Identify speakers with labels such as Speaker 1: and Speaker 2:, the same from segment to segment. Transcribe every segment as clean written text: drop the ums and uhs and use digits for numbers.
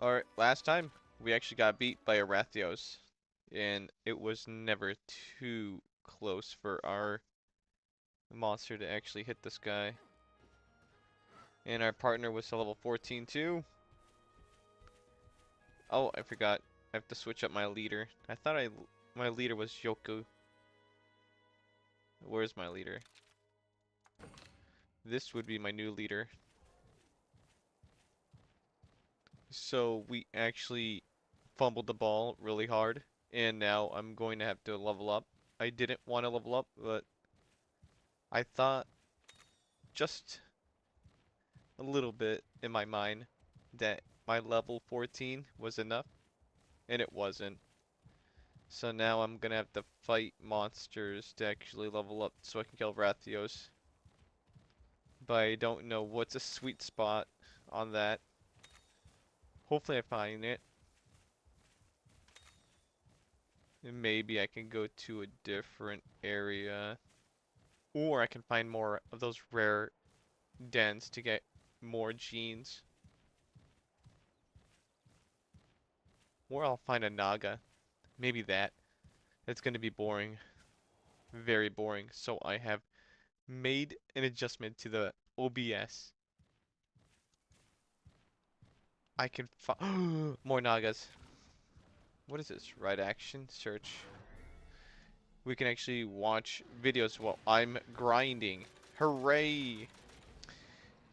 Speaker 1: Alright, last time we actually got beat by a Rathios, and it was never too close for our monster to actually hit this guy. And our partner was a level 14 too. Oh, I forgot. I have to switch up my leader. I thought my leader was Yoku. Where's my leader? This would be my new leader. So we actually fumbled the ball really hard, and now I'm going to have to level up. I didn't want to level up, but I thought just a little bit in my mind that my level 14 was enough, and it wasn't. So now I'm gonna have to fight monsters to actually level up so I can kill Rathios. But I don't know what's a sweet spot on that. Hopefully I find it. And maybe I can go to a different area. Or I can find more of those rare dens to get more genes. Or I'll find a Naga. Maybe that. It's going to be boring. Very boring. So I have made an adjustment to the OBS. I can find more Nagas. What is this? Right action? Search. We can actually watch videos while I'm grinding. Hooray!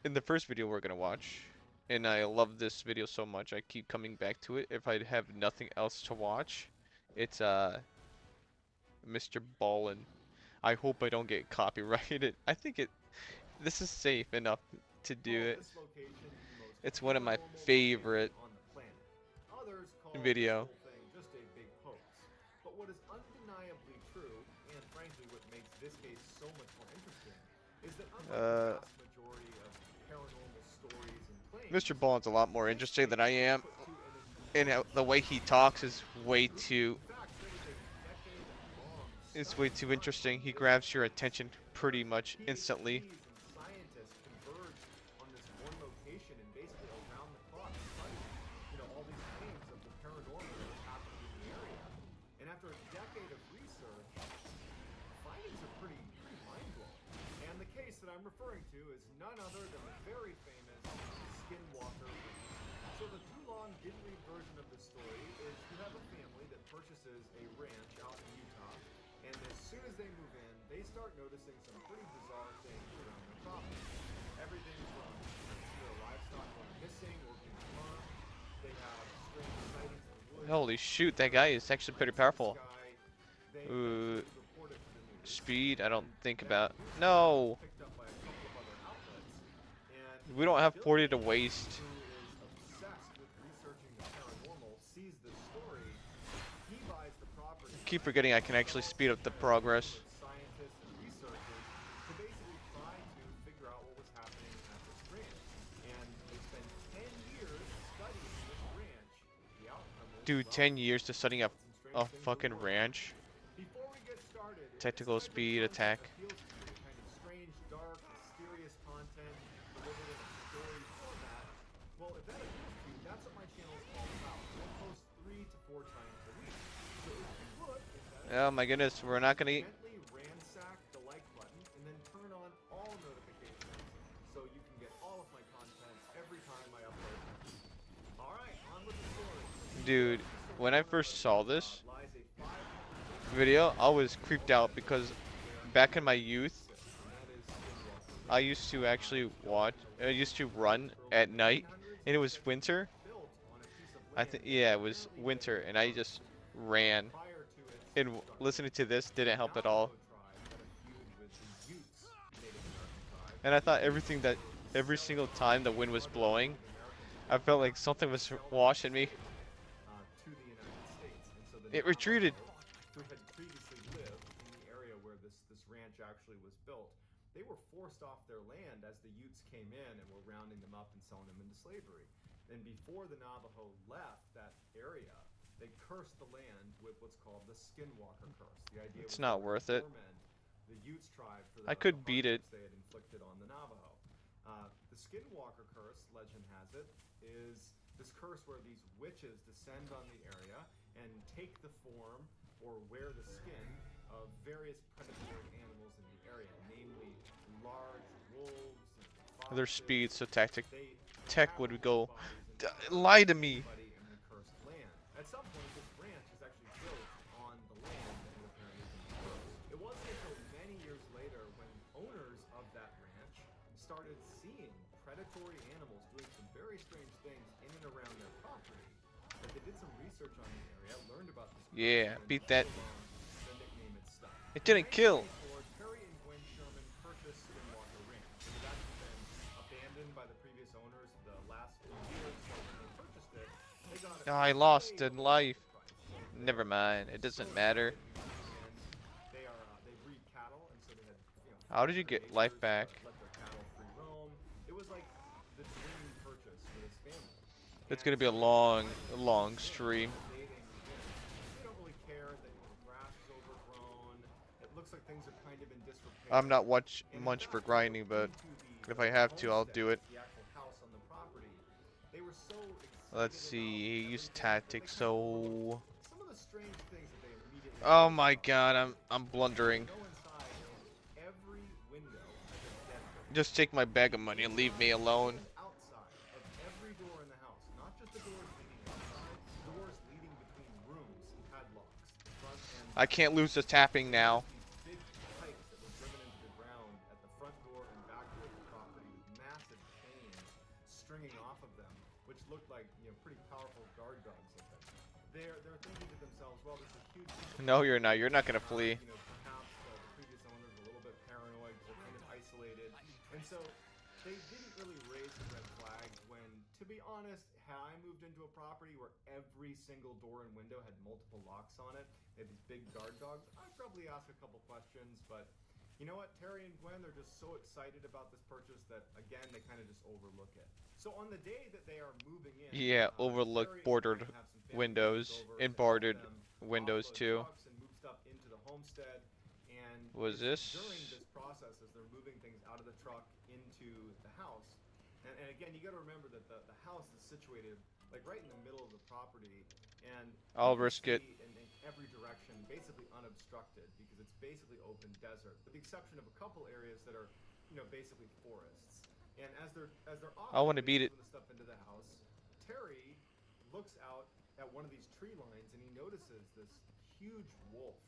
Speaker 1: In the first video we're gonna watch, and I love this video so much, I keep coming back to it. If I have nothing else to watch, it's Mr. Ballin. I hope I don't get copyrighted. I think this is safe enough to do it. It's one of my favorite video.
Speaker 2: Just a big hoax. But what is undeniably true, and frankly what makes this case so much more interesting, is that unlike the vast majority of paranormal stories and claims,
Speaker 1: Mr. Ballin's a lot more interesting than I am, and the way he talks is way too interesting. He grabs your attention pretty much instantly.
Speaker 2: scientists converged on this one location and basically around the clock studied, all these claims of the paranormal that was happening in the area. And after a decade of research, findings are pretty mind-blowing. And the case that I'm referring to is none other than the very famous Skinwalker ranch. So the too long didn't read version of the story is you have a family that purchases a ranch out in Utah, and as soon as they move in, they start noticing some pretty bizarre things around their property. Everything from their livestock going missing or being harmed. They have strange sightings in the woods.
Speaker 1: Holy shoot, that guy is actually pretty powerful. Ooh, speed, I don't think about. No! We don't have 40 to waste. Keep forgetting I can actually speed up the progress. Dude, 10 years to setting up a fucking ranch. Technical speed, attack.
Speaker 2: Well, if that appeals to you, that's what my channel is all about. I post 3 to 4 times a week. So if you would,
Speaker 1: Oh my goodness, we're not gonna eat.
Speaker 2: gently ransack the like button and then turn on all notifications so you can get all of my content every time I upload. Alright, on with the story.
Speaker 1: Dude, when I first saw this video, I was creeped out because back in my youth, I used to actually I used to run at night, and it was winter. I think, yeah, it was winter, and I just ran. And listening to this didn't help at all. And I thought every single time the wind was blowing, I felt like something was washing me. It retreated.
Speaker 2: Who had previously lived in the area where this ranch actually was built, they were forced off their land as the Utes came in and were rounding them up and selling them into slavery. And before the Navajo left that area, they cursed the land with what's called the Skinwalker curse. The idea
Speaker 1: It's
Speaker 2: was
Speaker 1: not
Speaker 2: to
Speaker 1: worth it.
Speaker 2: torment the Utes tribe for
Speaker 1: I could beat it.
Speaker 2: they had inflicted on the Navajo. The Skinwalker curse, legend has it, is This curse where these witches descend on the area and take the form or wear the skin of various predatory animals in the area, namely large wolves and
Speaker 1: Their
Speaker 2: foxes.
Speaker 1: speed, so tactic
Speaker 2: They
Speaker 1: tech would
Speaker 2: travel these
Speaker 1: go.
Speaker 2: bodies and
Speaker 1: Lie to
Speaker 2: devour
Speaker 1: me.
Speaker 2: anybody in the cursed land. At some point, this ranch is actually built on the land that had apparently been cursed. It wasn't until many years later when owners of that ranch started seeing predatory animals doing some very strange things in and around their property. That they did some research on the area, learned about this curse,
Speaker 1: Yeah,
Speaker 2: and then
Speaker 1: beat
Speaker 2: true
Speaker 1: that.
Speaker 2: along, the nickname it stuck.
Speaker 1: It
Speaker 2: In
Speaker 1: didn't kill.
Speaker 2: 1994, Terry and Gwen Sherman purchased Skinwalker Ranch. It had actually been abandoned by the previous owners the last few years, so when they purchased it, they got it
Speaker 1: Oh,
Speaker 2: for
Speaker 1: I
Speaker 2: way
Speaker 1: lost in
Speaker 2: over
Speaker 1: life.
Speaker 2: market price. So
Speaker 1: Never
Speaker 2: they're
Speaker 1: mind. It
Speaker 2: so
Speaker 1: doesn't matter.
Speaker 2: excited to be moving in. They breed cattle, and so they had
Speaker 1: How did you
Speaker 2: 500
Speaker 1: get life
Speaker 2: acres to
Speaker 1: back?
Speaker 2: let their cattle free roam. It was like the dream purchase for this family.
Speaker 1: It's
Speaker 2: And
Speaker 1: gonna be
Speaker 2: so
Speaker 1: a
Speaker 2: they
Speaker 1: long,
Speaker 2: decided to move
Speaker 1: long
Speaker 2: in
Speaker 1: stream.
Speaker 2: while dating Gwen. They don't really care that the grass is overgrown. It looks like things are kind of in
Speaker 1: I'm
Speaker 2: disrepair.
Speaker 1: not much
Speaker 2: And in
Speaker 1: much for
Speaker 2: fact, when they
Speaker 1: grinding,
Speaker 2: looked
Speaker 1: but
Speaker 2: into
Speaker 1: if I
Speaker 2: the
Speaker 1: have to, I'll
Speaker 2: homestead,
Speaker 1: do it.
Speaker 2: the actual house on the property, they were so
Speaker 1: Let's
Speaker 2: excited about
Speaker 1: see. Use
Speaker 2: everything that they
Speaker 1: tactics.
Speaker 2: kind of overlooked
Speaker 1: So.
Speaker 2: some of the strange things that they immediately
Speaker 1: Oh
Speaker 2: noticed
Speaker 1: my
Speaker 2: about the
Speaker 1: God,
Speaker 2: property.
Speaker 1: I'm
Speaker 2: You
Speaker 1: blundering.
Speaker 2: go inside and every window has a deadbolt.
Speaker 1: Just take my bag of money and leave me
Speaker 2: Inside
Speaker 1: alone.
Speaker 2: and outside of every door in the house, not just the doors leading outside, doors leading between rooms padlocks, the front and
Speaker 1: I
Speaker 2: back.
Speaker 1: can't lose the
Speaker 2: They
Speaker 1: tapping now.
Speaker 2: noticed these big pipes that were driven into the ground at the front door and back door of the property with massive chains stringing off of them, which looked like pretty powerful guard dogs looking. They're thinking to themselves, well, this is a huge piece of
Speaker 1: No, you're
Speaker 2: property.
Speaker 1: not. You're not gonna flee.
Speaker 2: Perhaps the previous owners were a little bit paranoid, they're kind of isolated, and so they didn't really raise the red flag when, to be honest, had I moved into a property where every single door and window had multiple locks on it, they had these big guard dogs, I'd probably ask a couple questions, but you know what? Terry and Gwen, they're just so excited about this purchase that, again, they kind of just overlook it. So on the day that they are moving in,
Speaker 1: Yeah, overlook
Speaker 2: Terry and Gwen
Speaker 1: bordered
Speaker 2: have some family members
Speaker 1: windows
Speaker 2: over
Speaker 1: and
Speaker 2: to help
Speaker 1: bordered
Speaker 2: them
Speaker 1: windows
Speaker 2: offload
Speaker 1: too.
Speaker 2: trucks and move stuff into the homestead. And
Speaker 1: Was
Speaker 2: it's during
Speaker 1: this?
Speaker 2: this process as they're moving things out of the truck into the house. And again, you got to remember that the house is situated like right in the middle of the property, and you
Speaker 1: I'll
Speaker 2: can
Speaker 1: risk it.
Speaker 2: see in every direction, basically unobstructed, because it's basically open desert, with the exception of a couple areas that are, basically forests. And as they're
Speaker 1: I want to
Speaker 2: offloading
Speaker 1: beat it.
Speaker 2: some of the stuff into the house, Terry looks out at one of these tree lines and he notices this huge wolf,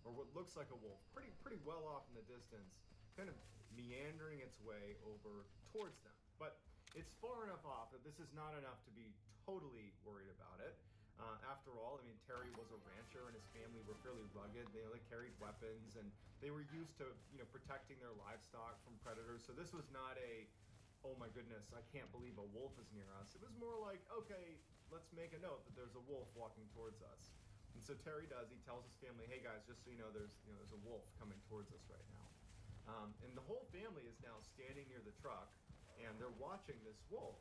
Speaker 2: or what looks like a wolf, pretty well off in the distance, kind of meandering its way over towards them. But it's far enough off that this is not enough to be totally worried about it. After all, I mean, Terry was a rancher and his family were fairly rugged. They carried weapons and they were used to, protecting their livestock from predators. So this was not a, oh my goodness, I can't believe a wolf is near us. It was more like, okay, let's make a note that there's a wolf walking towards us. And so Terry does. He tells his family, hey guys, just so you know, there's a wolf coming towards us right now. And the whole family is now standing near the truck and they're watching this wolf.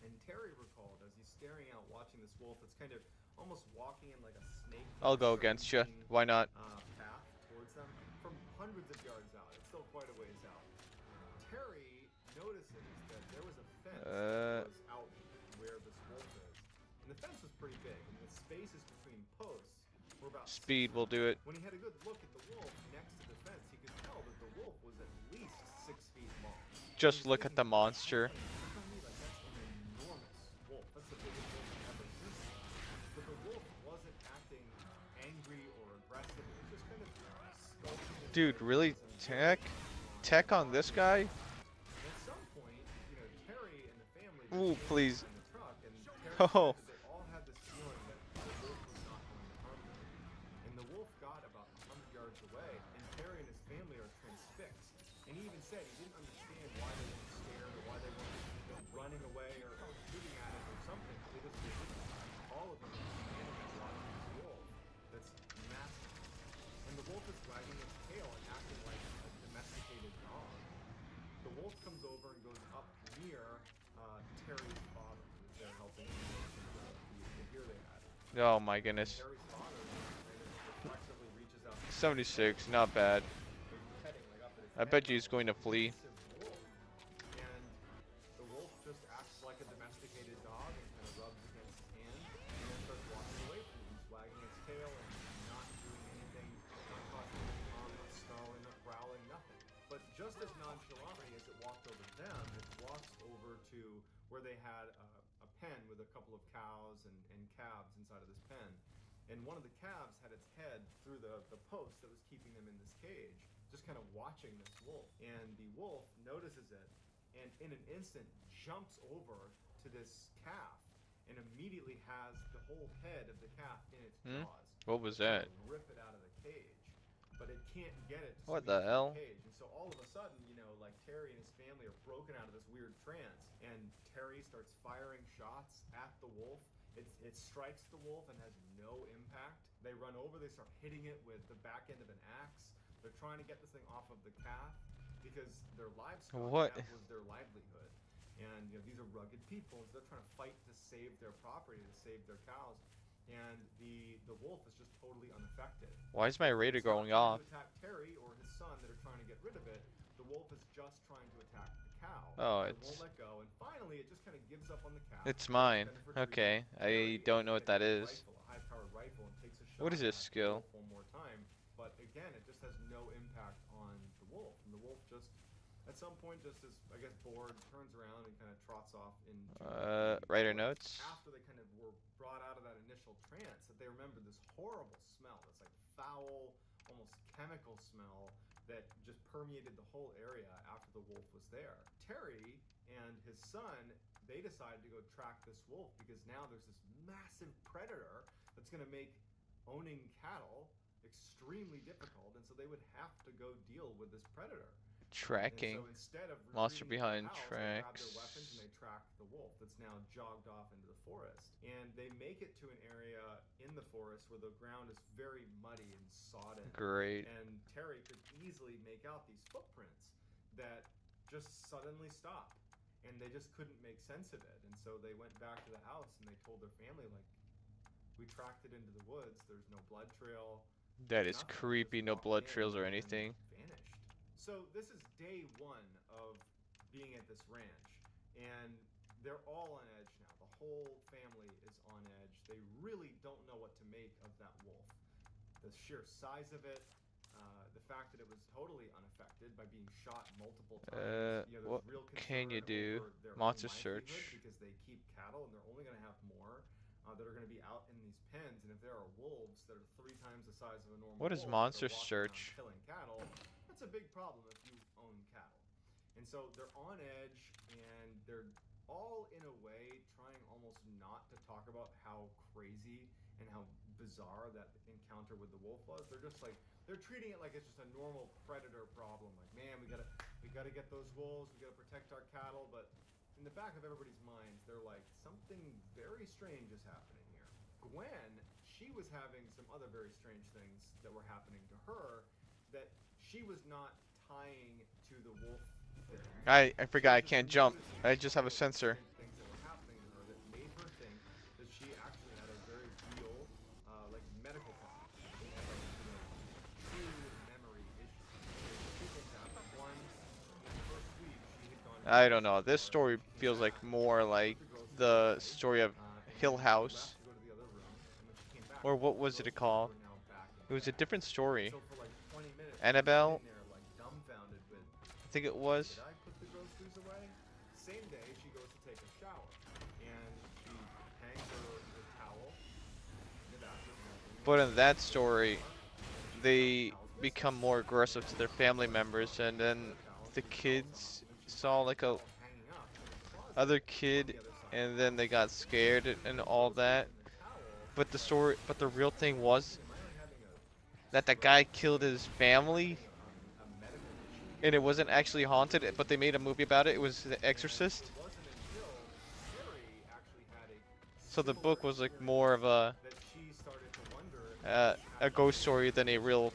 Speaker 2: And Terry recalled as he's staring out watching this wolf that's kind of almost walking in like a snake
Speaker 1: I'll go against you.
Speaker 2: serpentine
Speaker 1: Why not?
Speaker 2: path towards them from hundreds of yards out. It's still quite a ways out. Terry notices that there was a fence that was out where this wolf is. And the fence was pretty big, and the spaces between posts were about 6
Speaker 1: Speed will
Speaker 2: feet.
Speaker 1: do it.
Speaker 2: When he had a good look at the wolf next to the fence, he could tell that the wolf was at least 6 feet long.
Speaker 1: Just look at the monster.
Speaker 2: You're telling me like that's an enormous wolf. That's the biggest wolf I've ever seen. But the wolf wasn't acting angry or aggressive. It was just kind of skulking its
Speaker 1: Dude,
Speaker 2: way around
Speaker 1: really?
Speaker 2: as a
Speaker 1: Tech?
Speaker 2: normal
Speaker 1: Tech on this guy?
Speaker 2: at some point, Terry and the family
Speaker 1: Ooh,
Speaker 2: just
Speaker 1: please.
Speaker 2: in the truck, and Terry
Speaker 1: Oh.
Speaker 2: said that they all had this feeling that the wolf was not going to harm them. And the wolf got about 100 yards away, and Terry and his family are transfixed. And he even said he didn't understand why they weren't scared or why they weren't running away or shooting at it or something. They just didn't. All of them are standing and watching this wolf that's massive. And the wolf is wagging its tail and acting like a domesticated dog. The wolf comes over and goes up near Terry's father, who's there helping him with the deer they had.
Speaker 1: Oh my
Speaker 2: And
Speaker 1: goodness.
Speaker 2: Terry's father kind of reflexively reaches out to
Speaker 1: 76, not bad.
Speaker 2: petting like up at his
Speaker 1: I
Speaker 2: head.
Speaker 1: bet you he's going to flee.
Speaker 2: Massive wolf. And the wolf just acts like a domesticated dog and kind of just as nonchalantly as it walked over to them, it walks over to where they had a pen with a couple of cows and calves inside of this pen. And one of the calves had its head through the post that was keeping them in this cage, just kind of watching this wolf. And the wolf notices it and in an instant jumps over to this calf and immediately has the whole head of the calf in its jaws.
Speaker 1: What was
Speaker 2: Trying
Speaker 1: that?
Speaker 2: to rip it out of the cage. But it can't get it to
Speaker 1: What
Speaker 2: squeeze
Speaker 1: the
Speaker 2: through the
Speaker 1: hell?
Speaker 2: cage. And so all of a sudden, like Terry and his family are broken out of this weird trance. And Terry starts firing shots at the wolf. It strikes the wolf and has no impact. They run over, they start hitting it with the back end of an axe. They're trying to get this thing off of the calf because their livestock,
Speaker 1: What?
Speaker 2: that was their livelihood. And these are rugged people, so they're trying to fight to save their property, to save their cows. And the wolf is just totally unaffected.
Speaker 1: Why is my radar
Speaker 2: It's not
Speaker 1: going
Speaker 2: trying
Speaker 1: off?
Speaker 2: to attack Terry or his son that are trying to get rid of it. The wolf is just trying to attack the cow.
Speaker 1: Oh,
Speaker 2: It won't
Speaker 1: it's
Speaker 2: let go, and finally it just kind of gives up on the cow.
Speaker 1: it's mine.
Speaker 2: Headed for trees.
Speaker 1: Okay, I
Speaker 2: Terry
Speaker 1: don't know what
Speaker 2: gets
Speaker 1: that
Speaker 2: a
Speaker 1: is.
Speaker 2: rifle, a high-powered rifle, and takes a shot
Speaker 1: What is this
Speaker 2: at the
Speaker 1: skill?
Speaker 2: wolf one more time. But again, it just has no impact on the wolf, and the wolf just, at some point, just is, I guess, bored, turns around and kind of trots off into the
Speaker 1: Writer
Speaker 2: woods.
Speaker 1: notes.
Speaker 2: After they kind of were brought out of that initial trance, that they remembered this horrible smell, this like foul, almost chemical smell that just permeated the whole area after the wolf was there. Terry and his son, they decided to go track this wolf because now there's this massive predator that's going to make owning cattle extremely difficult, and so they would have to go deal with this predator.
Speaker 1: Tracking.
Speaker 2: And so instead of
Speaker 1: Monster
Speaker 2: retreating to the
Speaker 1: behind
Speaker 2: house, they grab their
Speaker 1: tracks.
Speaker 2: weapons and they track the wolf that's now jogged off into the forest. And they make it to an area in the forest where the ground is very muddy and sodden.
Speaker 1: Great.
Speaker 2: And Terry could easily make out these footprints that just suddenly stop. And they just couldn't make sense of it. And so they went back to the house and they told their family, like, we tracked it into the woods. There's no blood trail.
Speaker 1: That is
Speaker 2: Nothing.
Speaker 1: creepy.
Speaker 2: Just
Speaker 1: No
Speaker 2: walked
Speaker 1: blood
Speaker 2: in
Speaker 1: trails or
Speaker 2: and
Speaker 1: anything.
Speaker 2: vanished. So this is day one of being at this ranch, and they're all on edge now. The whole family is on edge. They really don't know what to make of that wolf. The sheer size of it, the fact that it was totally unaffected by being shot multiple times. There's
Speaker 1: What
Speaker 2: real
Speaker 1: can you
Speaker 2: concern
Speaker 1: do?
Speaker 2: over their
Speaker 1: Monster
Speaker 2: own livelihood
Speaker 1: search.
Speaker 2: because they keep cattle and they're only going to have more that are going to be out in these pens. And if there are wolves that are 3 times the size of a normal
Speaker 1: What is
Speaker 2: wolf
Speaker 1: monster
Speaker 2: that are walking around
Speaker 1: search?
Speaker 2: killing cattle, that's a big problem if you own cattle. And so they're on edge, and they're all in a way trying almost not to talk about how crazy and how bizarre that encounter with the wolf was. They're just like, they're treating it like it's just a normal predator problem. Like, man, we gotta get those wolves, we gotta protect our cattle, but in the back of everybody's minds, they're like, something very strange is happening here. Gwen, she was having some other very strange things that were happening to her that she was not tying to the wolf thing.
Speaker 1: I
Speaker 2: She
Speaker 1: forgot I
Speaker 2: was just
Speaker 1: can't jump.
Speaker 2: noticing
Speaker 1: I just have a
Speaker 2: subtle
Speaker 1: sensor.
Speaker 2: strange things that were happening to her that made her think that she actually had a very real, like medical problem. She had true memory issues. Two things happened. One, in the first week, she had gone to
Speaker 1: I
Speaker 2: the
Speaker 1: don't know.
Speaker 2: grocery
Speaker 1: This
Speaker 2: store,
Speaker 1: story
Speaker 2: and she came
Speaker 1: feels like
Speaker 2: back,
Speaker 1: more like
Speaker 2: put the groceries
Speaker 1: the
Speaker 2: away,
Speaker 1: story of
Speaker 2: and
Speaker 1: Hill
Speaker 2: then she left
Speaker 1: House.
Speaker 2: to go to the other room, and when she came back,
Speaker 1: Or what
Speaker 2: all the
Speaker 1: was it
Speaker 2: groceries
Speaker 1: called?
Speaker 2: were now back in
Speaker 1: It was a
Speaker 2: the bag.
Speaker 1: different story.
Speaker 2: So for like 20 minutes,
Speaker 1: Annabelle,
Speaker 2: she's sitting there like dumbfounded with,
Speaker 1: I think it was.
Speaker 2: did I put the groceries away? Same day, she goes to take a shower, and she hangs her towel in the bathroom.
Speaker 1: But in that story,
Speaker 2: And
Speaker 1: they
Speaker 2: the towel's
Speaker 1: become
Speaker 2: missing.
Speaker 1: more aggressive to their family members, and then
Speaker 2: Other towel,
Speaker 1: the
Speaker 2: she was
Speaker 1: kids
Speaker 2: and when she
Speaker 1: saw
Speaker 2: finds
Speaker 1: like
Speaker 2: the
Speaker 1: a
Speaker 2: towel hanging up in the closet
Speaker 1: other
Speaker 2: on
Speaker 1: kid,
Speaker 2: the other side of
Speaker 1: and
Speaker 2: the
Speaker 1: then they
Speaker 2: house,
Speaker 1: got scared
Speaker 2: she
Speaker 1: and
Speaker 2: put the
Speaker 1: all
Speaker 2: groceries
Speaker 1: that.
Speaker 2: in the towel.
Speaker 1: But the story, but the real thing was
Speaker 2: Am I like having a
Speaker 1: that the
Speaker 2: stroke?
Speaker 1: guy killed his family,
Speaker 2: Having a medical issue
Speaker 1: and
Speaker 2: here?
Speaker 1: it wasn't actually haunted, but they made a movie about it. It was The Exorcist.
Speaker 2: It wasn't until Terry actually had a
Speaker 1: So the
Speaker 2: similar
Speaker 1: book was like
Speaker 2: experience
Speaker 1: more of
Speaker 2: that she started to wonder if this
Speaker 1: a
Speaker 2: actually
Speaker 1: ghost story than a real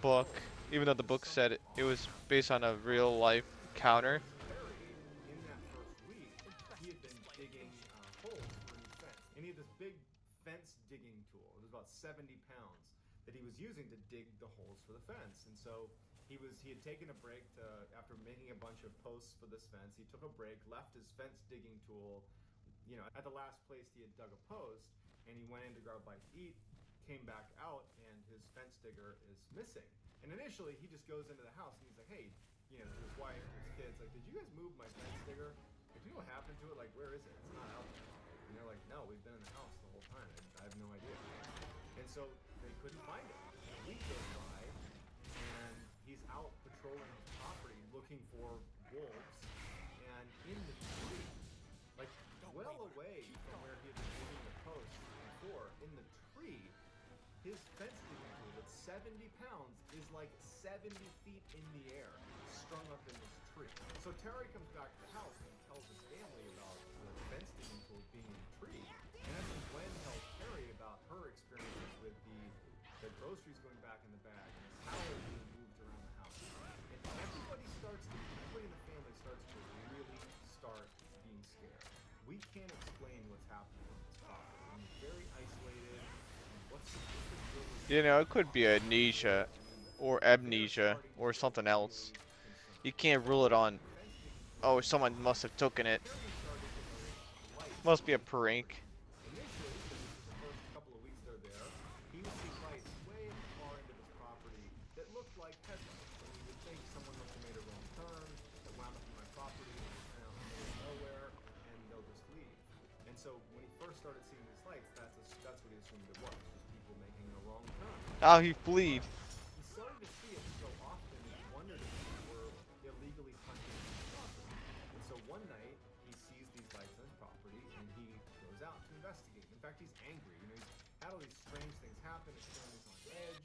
Speaker 1: book, even though the
Speaker 2: there's
Speaker 1: book said
Speaker 2: something
Speaker 1: it
Speaker 2: off
Speaker 1: was
Speaker 2: here.
Speaker 1: based on a real life encounter.
Speaker 2: Because Terry, in that first week, he had been digging holes for a new fence. And he had this big fence digging tool. It was about 70 pounds that he was using to dig the holes for the fence. And so he had taken a break after making a bunch of posts for this fence. He took a break, left his fence digging tool, at the last place he had dug a post, and he went in to grab a bite to eat, came back out, and his fence digger is missing. And initially, he just goes into the house and he's like, hey, you know, to his wife, to his kids, like, did you guys move my fence digger? If you know what happened to it, like, where is it? It's not out there. And they're like, no, we've been in the house the whole time. I have no idea. And so they couldn't find it. And a week goes by, and he's out patrolling his property looking for wolves. And in the tree, like well away from where he had been moving the post before, in the tree, his fence digging tool that's 70 pounds is like 70 feet in the air, strung up in this tree. So Terry comes back to the house and tells his family about the fence digging tool being in the tree. And that's when Gwen tells Terry about her experiences with the groceries going back in the bag and the towel being moved around the house. And everybody in the family starts to really start being scared. We can't explain what's happening on this property. I'm very isolated. And what's the deal with
Speaker 1: You know, it could be amnesia or
Speaker 2: they're
Speaker 1: amnesia
Speaker 2: starting to
Speaker 1: or
Speaker 2: get
Speaker 1: something else.
Speaker 2: really concerned.
Speaker 1: You can't
Speaker 2: Well,
Speaker 1: rule it on,
Speaker 2: the fence digging tool
Speaker 1: oh,
Speaker 2: went
Speaker 1: someone
Speaker 2: off,
Speaker 1: must have taken
Speaker 2: and
Speaker 1: it.
Speaker 2: Terry started to notice lights
Speaker 1: Must be
Speaker 2: on
Speaker 1: a
Speaker 2: the property.
Speaker 1: prank.
Speaker 2: Initially, because this was the first couple of weeks they're there, he would see lights way in the far end of his property that looked like headlights. And he would think someone must have made a wrong turn, that wound up in my property, and out in the middle of nowhere, and they'll just leave. And so when he first started seeing these lights, that's what he assumed it was, just people making a wrong turn.
Speaker 1: How he fleed.
Speaker 2: But he started to see it so often that he wondered if people were illegally hunting his property. And so one night he sees these lights on his property and he goes out to investigate. In fact, he's angry. You know, he's had all these strange things happen. His family's on edge.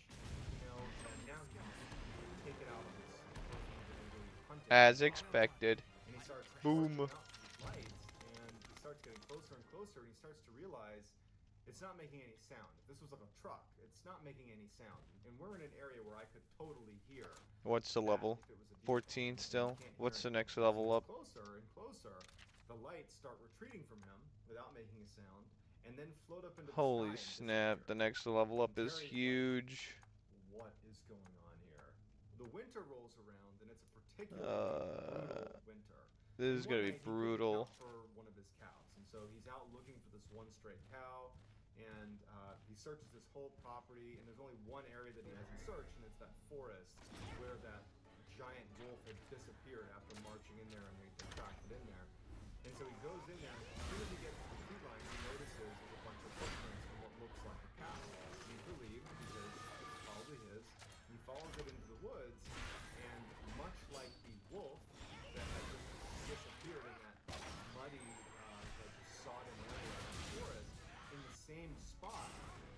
Speaker 2: You know, and now he's taken out on this person who's illegally hunting
Speaker 1: As
Speaker 2: his property.
Speaker 1: expected.
Speaker 2: And he starts
Speaker 1: Boom.
Speaker 2: marching out to these lights, and he starts getting closer and closer, and he starts to realize it's not making any sound. If this was like a truck, it's not making any sound. And we're in an area where I could totally hear
Speaker 1: What's the
Speaker 2: that
Speaker 1: level?
Speaker 2: if it was a vehicle.
Speaker 1: 14
Speaker 2: And you
Speaker 1: still?
Speaker 2: can't hear
Speaker 1: What's the
Speaker 2: anything.
Speaker 1: next
Speaker 2: As he
Speaker 1: level
Speaker 2: gets
Speaker 1: up?
Speaker 2: closer and closer, the lights start retreating from him without making a sound, and then float up into the sky
Speaker 1: Holy
Speaker 2: and
Speaker 1: snap,
Speaker 2: disappear.
Speaker 1: the next level
Speaker 2: And
Speaker 1: up is
Speaker 2: Terry's like,
Speaker 1: huge.
Speaker 2: what is going on here? The winter rolls around, and it's a particularly
Speaker 1: Uh,
Speaker 2: brutal winter.
Speaker 1: this
Speaker 2: And
Speaker 1: is
Speaker 2: one
Speaker 1: gonna be
Speaker 2: night he couldn't account
Speaker 1: brutal.
Speaker 2: for one of his cows, and so he's out looking for this one stray cow, and he searches this whole property, and there's only one area that he hasn't searched, and it's that forest where that giant wolf had disappeared after marching in there, and they tracked it in there. And so he goes in there, and as soon as he gets to the tree line, he notices there's a bunch of footprints from what looks like a cow. And he's relieved because it's probably his. And he follows it into the woods, and much like the wolf that had just disappeared in that muddy, like sodden area of the forest, in the same spot,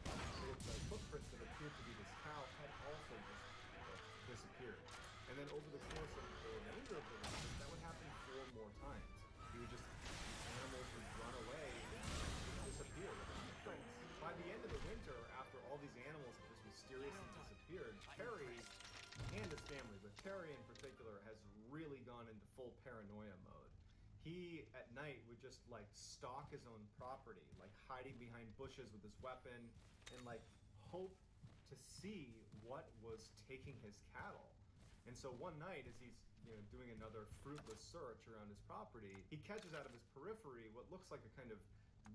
Speaker 2: the footprints that appeared to be this cow had also just disappeared. And then over the course of the remainder of the winter, that would happen 4 more times. He would just, these animals would run away and just disappear without a trace. By the end of the winter, after all these animals have just mysteriously disappeared, Terry and his family, but Terry in particular, has really gone into full paranoia mode. He, at night, would just like stalk his own property, like hiding behind bushes with his weapon, and like hope to see what was taking his cattle. And so one night, as he's doing another fruitless search around his property, he catches out of his periphery what looks like a kind of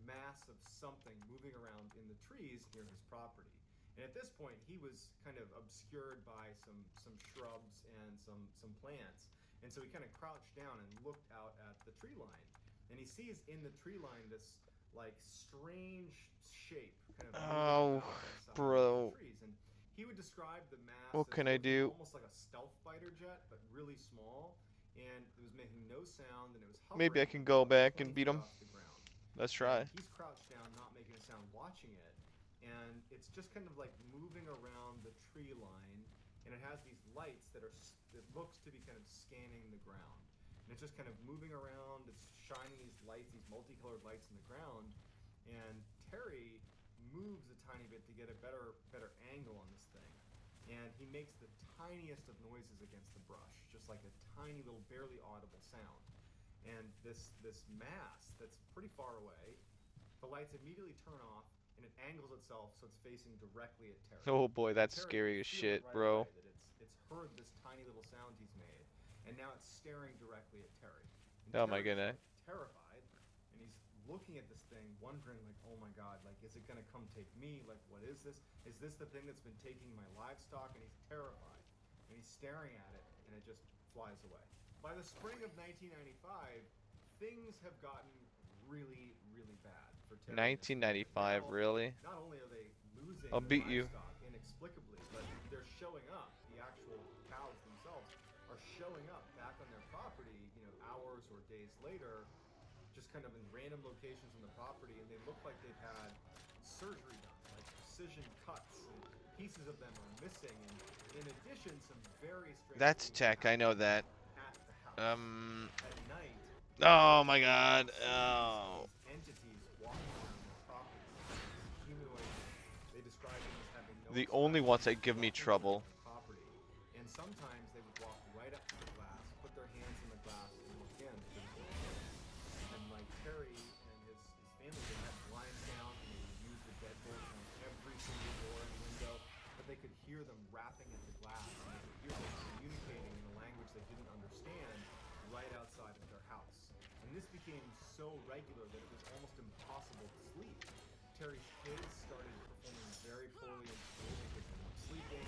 Speaker 2: mass of something moving around in the trees near his property. And at this point, he was kind of obscured by some shrubs and some plants. And so he kind of crouched down and looked out at the tree line. And he sees in the tree line this like strange shape kind of moving
Speaker 1: Oh,
Speaker 2: about inside the
Speaker 1: bro.
Speaker 2: trees. And he would describe the mass
Speaker 1: What
Speaker 2: as
Speaker 1: can I
Speaker 2: looking
Speaker 1: do?
Speaker 2: almost like a stealth fighter jet, but really small. And it was making no sound, and it was
Speaker 1: Maybe I
Speaker 2: hovering
Speaker 1: can go
Speaker 2: about
Speaker 1: back
Speaker 2: 20
Speaker 1: and beat
Speaker 2: feet
Speaker 1: him.
Speaker 2: off the ground.
Speaker 1: Let's
Speaker 2: And
Speaker 1: try.
Speaker 2: he's crouched down, not making a sound, watching it. And it's just kind of like moving around the tree line, and it has these lights that it looks to be kind of scanning the ground. And it's just kind of moving around. It's shining these lights, these multicolored lights in the ground. And Terry moves a tiny bit to get a better angle on this thing. And he makes the tiniest of noises against the brush, just like a tiny little, barely audible sound. And this mass that's pretty far away, the lights immediately turn off, and it angles itself so it's facing directly at Terry.
Speaker 1: Oh boy,
Speaker 2: And
Speaker 1: that's
Speaker 2: Terry can
Speaker 1: scary as
Speaker 2: feel it
Speaker 1: shit,
Speaker 2: right
Speaker 1: bro.
Speaker 2: away that it's heard this tiny little sound he's made, and now it's staring directly at Terry. And
Speaker 1: Oh my
Speaker 2: Terry's
Speaker 1: goodness.
Speaker 2: like terrified, and he's looking at this thing, wondering like, oh my god, like is it gonna come take me? Like what is this? Is this the thing that's been taking my livestock? And he's terrified, and he's staring at it, and it just flies away. By the spring of 1995, things have gotten really, really bad for Terry and his family.
Speaker 1: 1995,
Speaker 2: Now,
Speaker 1: really?
Speaker 2: not only are they losing
Speaker 1: I'll
Speaker 2: their
Speaker 1: beat you.
Speaker 2: livestock inexplicably, but they're showing up. The actual cows themselves are showing up back on their property, hours or days later, just kind of in random locations on the property, and they look like they've had surgery done, like precision cuts, and pieces of them are missing. And in addition, some very strange
Speaker 1: That's
Speaker 2: things are
Speaker 1: tech, I know
Speaker 2: happening
Speaker 1: that.
Speaker 2: at the house.
Speaker 1: Um,
Speaker 2: At night,
Speaker 1: oh
Speaker 2: Terry
Speaker 1: my
Speaker 2: started
Speaker 1: god.
Speaker 2: seeing
Speaker 1: Oh.
Speaker 2: these entities walking around their property. These humanoids, they describe them as having no
Speaker 1: The only ones
Speaker 2: expression,
Speaker 1: that give me
Speaker 2: walking around
Speaker 1: trouble.
Speaker 2: their property. And sometimes they would walk right up to the glass, put their hands in the glass, and look in through the door. And like Terry and his family, they had blinds down and they would use the deadbolts on every single door and window, but they could hear them rapping at the glass and they could hear them communicating in a language they didn't understand right outside of their house. And this became so regular that it was almost impossible to sleep. Terry's kids started performing very poorly in school because they weren't sleeping.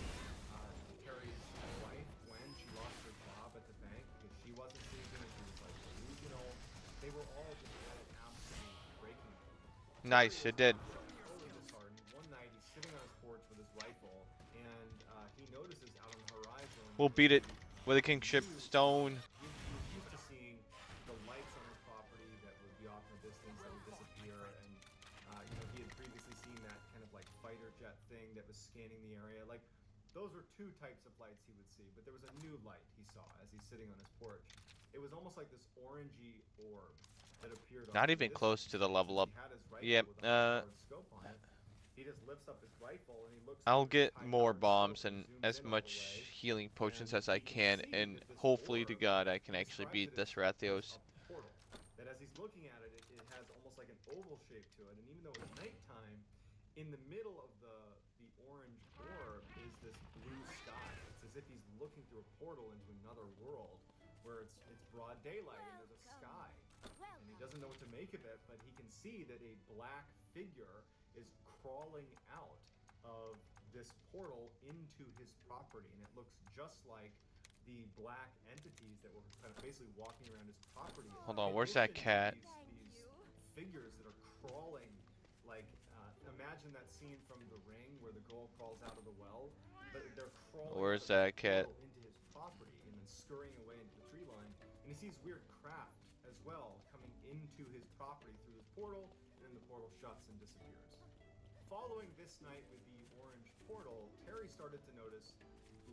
Speaker 2: Terry's wife, Gwen, she lost her job at the bank because she wasn't sleeping and she was like delusional. They were all just at an absolute breaking point. Terry
Speaker 1: Nice,
Speaker 2: was
Speaker 1: it did.
Speaker 2: totally disheartened. One night he's sitting on his porch with his rifle and he notices out on the horizon
Speaker 1: We'll beat it with a
Speaker 2: some
Speaker 1: kingship
Speaker 2: blue
Speaker 1: stone.
Speaker 2: stars. He was used to seeing the lights on his property that would be off in the distance that would disappear, and he had previously seen that kind of like fighter jet thing that was scanning the area. Like those were two types of lights he would see, but there was a new light he saw as he's sitting on his porch. It was almost like this orangey orb that appeared off
Speaker 1: Not
Speaker 2: in the
Speaker 1: even close
Speaker 2: distance.
Speaker 1: to the level up.
Speaker 2: He had his rifle
Speaker 1: Yep,
Speaker 2: with a high-powered scope on it. He just lifts up his rifle and he looks
Speaker 1: I'll
Speaker 2: through his
Speaker 1: get more
Speaker 2: high-powered
Speaker 1: bombs
Speaker 2: scope and
Speaker 1: and
Speaker 2: zooms
Speaker 1: as
Speaker 2: in all the
Speaker 1: much
Speaker 2: way.
Speaker 1: healing
Speaker 2: And
Speaker 1: potions as I
Speaker 2: he can
Speaker 1: can,
Speaker 2: see
Speaker 1: and
Speaker 2: that this
Speaker 1: hopefully to
Speaker 2: orb,
Speaker 1: God I can
Speaker 2: he
Speaker 1: actually
Speaker 2: describes
Speaker 1: beat
Speaker 2: it
Speaker 1: this
Speaker 2: as
Speaker 1: Rathios.
Speaker 2: a portal. That as he's looking at it, it has almost like an oval shape to it. And even though it's nighttime, in the middle of the orange orb is this blue sky. It's as if he's looking through a portal into another world where it's broad daylight and there's a sky. And he doesn't know what to make of it, but he can see that a black figure is crawling out of this portal into his property, and it looks just like the black entities that were kind of basically walking around his property.
Speaker 1: Hold
Speaker 2: In
Speaker 1: on, where's that
Speaker 2: addition to
Speaker 1: cat?
Speaker 2: these figures that are crawling, like imagine that scene from The Ring where the girl crawls out of the well, but they're crawling out
Speaker 1: Where's
Speaker 2: of this
Speaker 1: that cat?
Speaker 2: portal into his property and then scurrying away into the tree line. And he sees weird craft as well coming into his property through this portal, and then the portal shuts and disappears. Following this night with the orange portal, Terry started to notice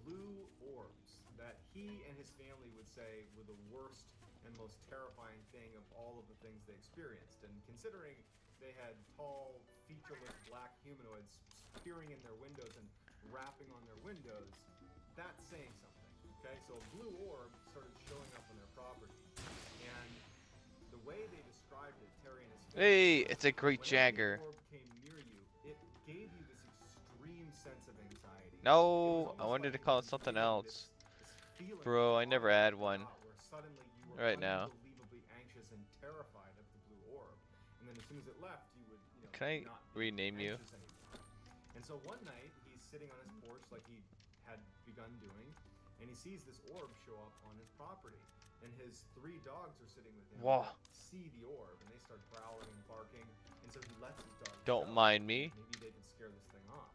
Speaker 2: blue orbs that he and his family would say were the worst and most terrifying thing of all of the things they experienced. And considering they had tall, featureless black humanoids peering in their windows and rapping on their windows, that's saying something. Okay, so a blue orb started showing up on their property, and the way they described it, Terry and his family,
Speaker 1: Hey,
Speaker 2: was
Speaker 1: it's a great
Speaker 2: whenever
Speaker 1: Jagger.
Speaker 2: the orb came near you, it gave you this extreme sense of anxiety. It was
Speaker 1: No, I
Speaker 2: almost
Speaker 1: wanted
Speaker 2: like
Speaker 1: to
Speaker 2: it
Speaker 1: call
Speaker 2: was
Speaker 1: it something
Speaker 2: inflicting
Speaker 1: else.
Speaker 2: this feeling
Speaker 1: Bro, I
Speaker 2: of
Speaker 1: never
Speaker 2: awe
Speaker 1: had
Speaker 2: that you
Speaker 1: one.
Speaker 2: got, where suddenly you were
Speaker 1: Right now.
Speaker 2: unbelievably anxious and terrified of the blue orb, and then as soon as it left, you would,
Speaker 1: Can I
Speaker 2: not be
Speaker 1: rename you?
Speaker 2: anxious anymore. And so one night, he's sitting on his porch like he had begun doing, and he sees this orb show up on his property. And his 3 dogs are sitting with him.
Speaker 1: Whoa.
Speaker 2: See the orb, and they start growling and barking. And so he lets his dogs
Speaker 1: Don't
Speaker 2: go.
Speaker 1: mind me.
Speaker 2: Maybe they can scare this thing off.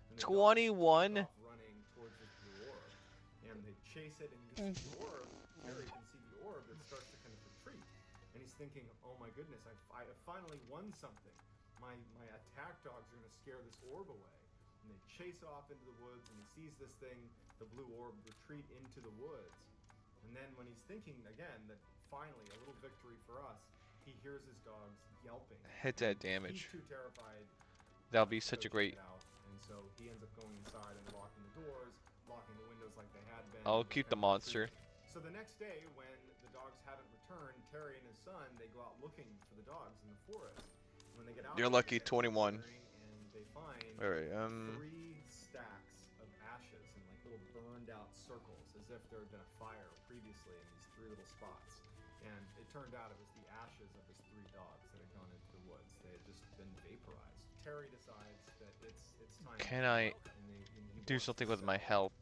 Speaker 2: And the dogs
Speaker 1: 21?
Speaker 2: take off running towards this blue orb, and they chase it. And you can see the orb. Terry can see the orb that starts to kind of retreat. And he's thinking, "Oh my goodness, I finally won something. My attack dogs are going to scare this orb away." And they chase off into the woods, and he sees this thing, the blue orb, retreat into the woods. And then when he's thinking again that finally a little victory for us, he hears his dogs yelping.
Speaker 1: Hit that damage.
Speaker 2: He's too terrified.
Speaker 1: That'll be
Speaker 2: to
Speaker 1: such a
Speaker 2: go check
Speaker 1: great.
Speaker 2: it out, and so he ends up going inside and locking the doors, locking the windows like they had been.
Speaker 1: I'll
Speaker 2: and
Speaker 1: keep
Speaker 2: just
Speaker 1: the
Speaker 2: kind of
Speaker 1: monster.
Speaker 2: retreating. So the next day, when the dogs haven't returned, Terry and his son, they go out looking for the dogs in the forest. When they get out,
Speaker 1: You're
Speaker 2: there,
Speaker 1: lucky,
Speaker 2: they start
Speaker 1: 21.
Speaker 2: clearing, and they find
Speaker 1: Alright,
Speaker 2: 3 stacks of ashes in like little burned out circles, as if there had been a fire previously in these 3 little spots. And it turned out it was the ashes of his 3 dogs that had gone into the woods. They had just been vaporized. Terry decides that it's time.
Speaker 1: Can
Speaker 2: to
Speaker 1: I
Speaker 2: go, and he
Speaker 1: do
Speaker 2: wants to
Speaker 1: something with
Speaker 2: sell
Speaker 1: my health?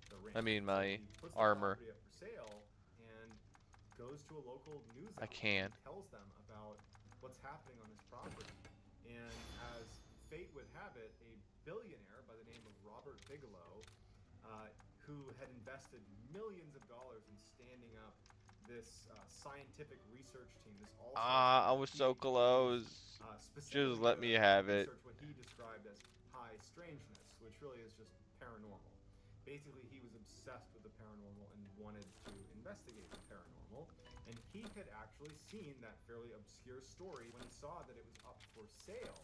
Speaker 2: the ring.
Speaker 1: I mean
Speaker 2: So
Speaker 1: my
Speaker 2: he puts the
Speaker 1: armor.
Speaker 2: property up for sale, goes to a local news
Speaker 1: I
Speaker 2: outlet
Speaker 1: can.
Speaker 2: and tells them about what's happening on his property. And as fate would have it, a billionaire by the name of Robert Bigelow, who had invested millions of dollars in standing up this scientific research team, this all-star team
Speaker 1: Ah, I
Speaker 2: of
Speaker 1: was so
Speaker 2: PhDs,
Speaker 1: close. Just
Speaker 2: specifically
Speaker 1: let me
Speaker 2: to
Speaker 1: have it.
Speaker 2: research what he described as high strangeness, which really is just paranormal. Basically, he was obsessed with the paranormal and wanted to investigate the paranormal. And he had actually seen that fairly obscure story when he saw that it was up for sale.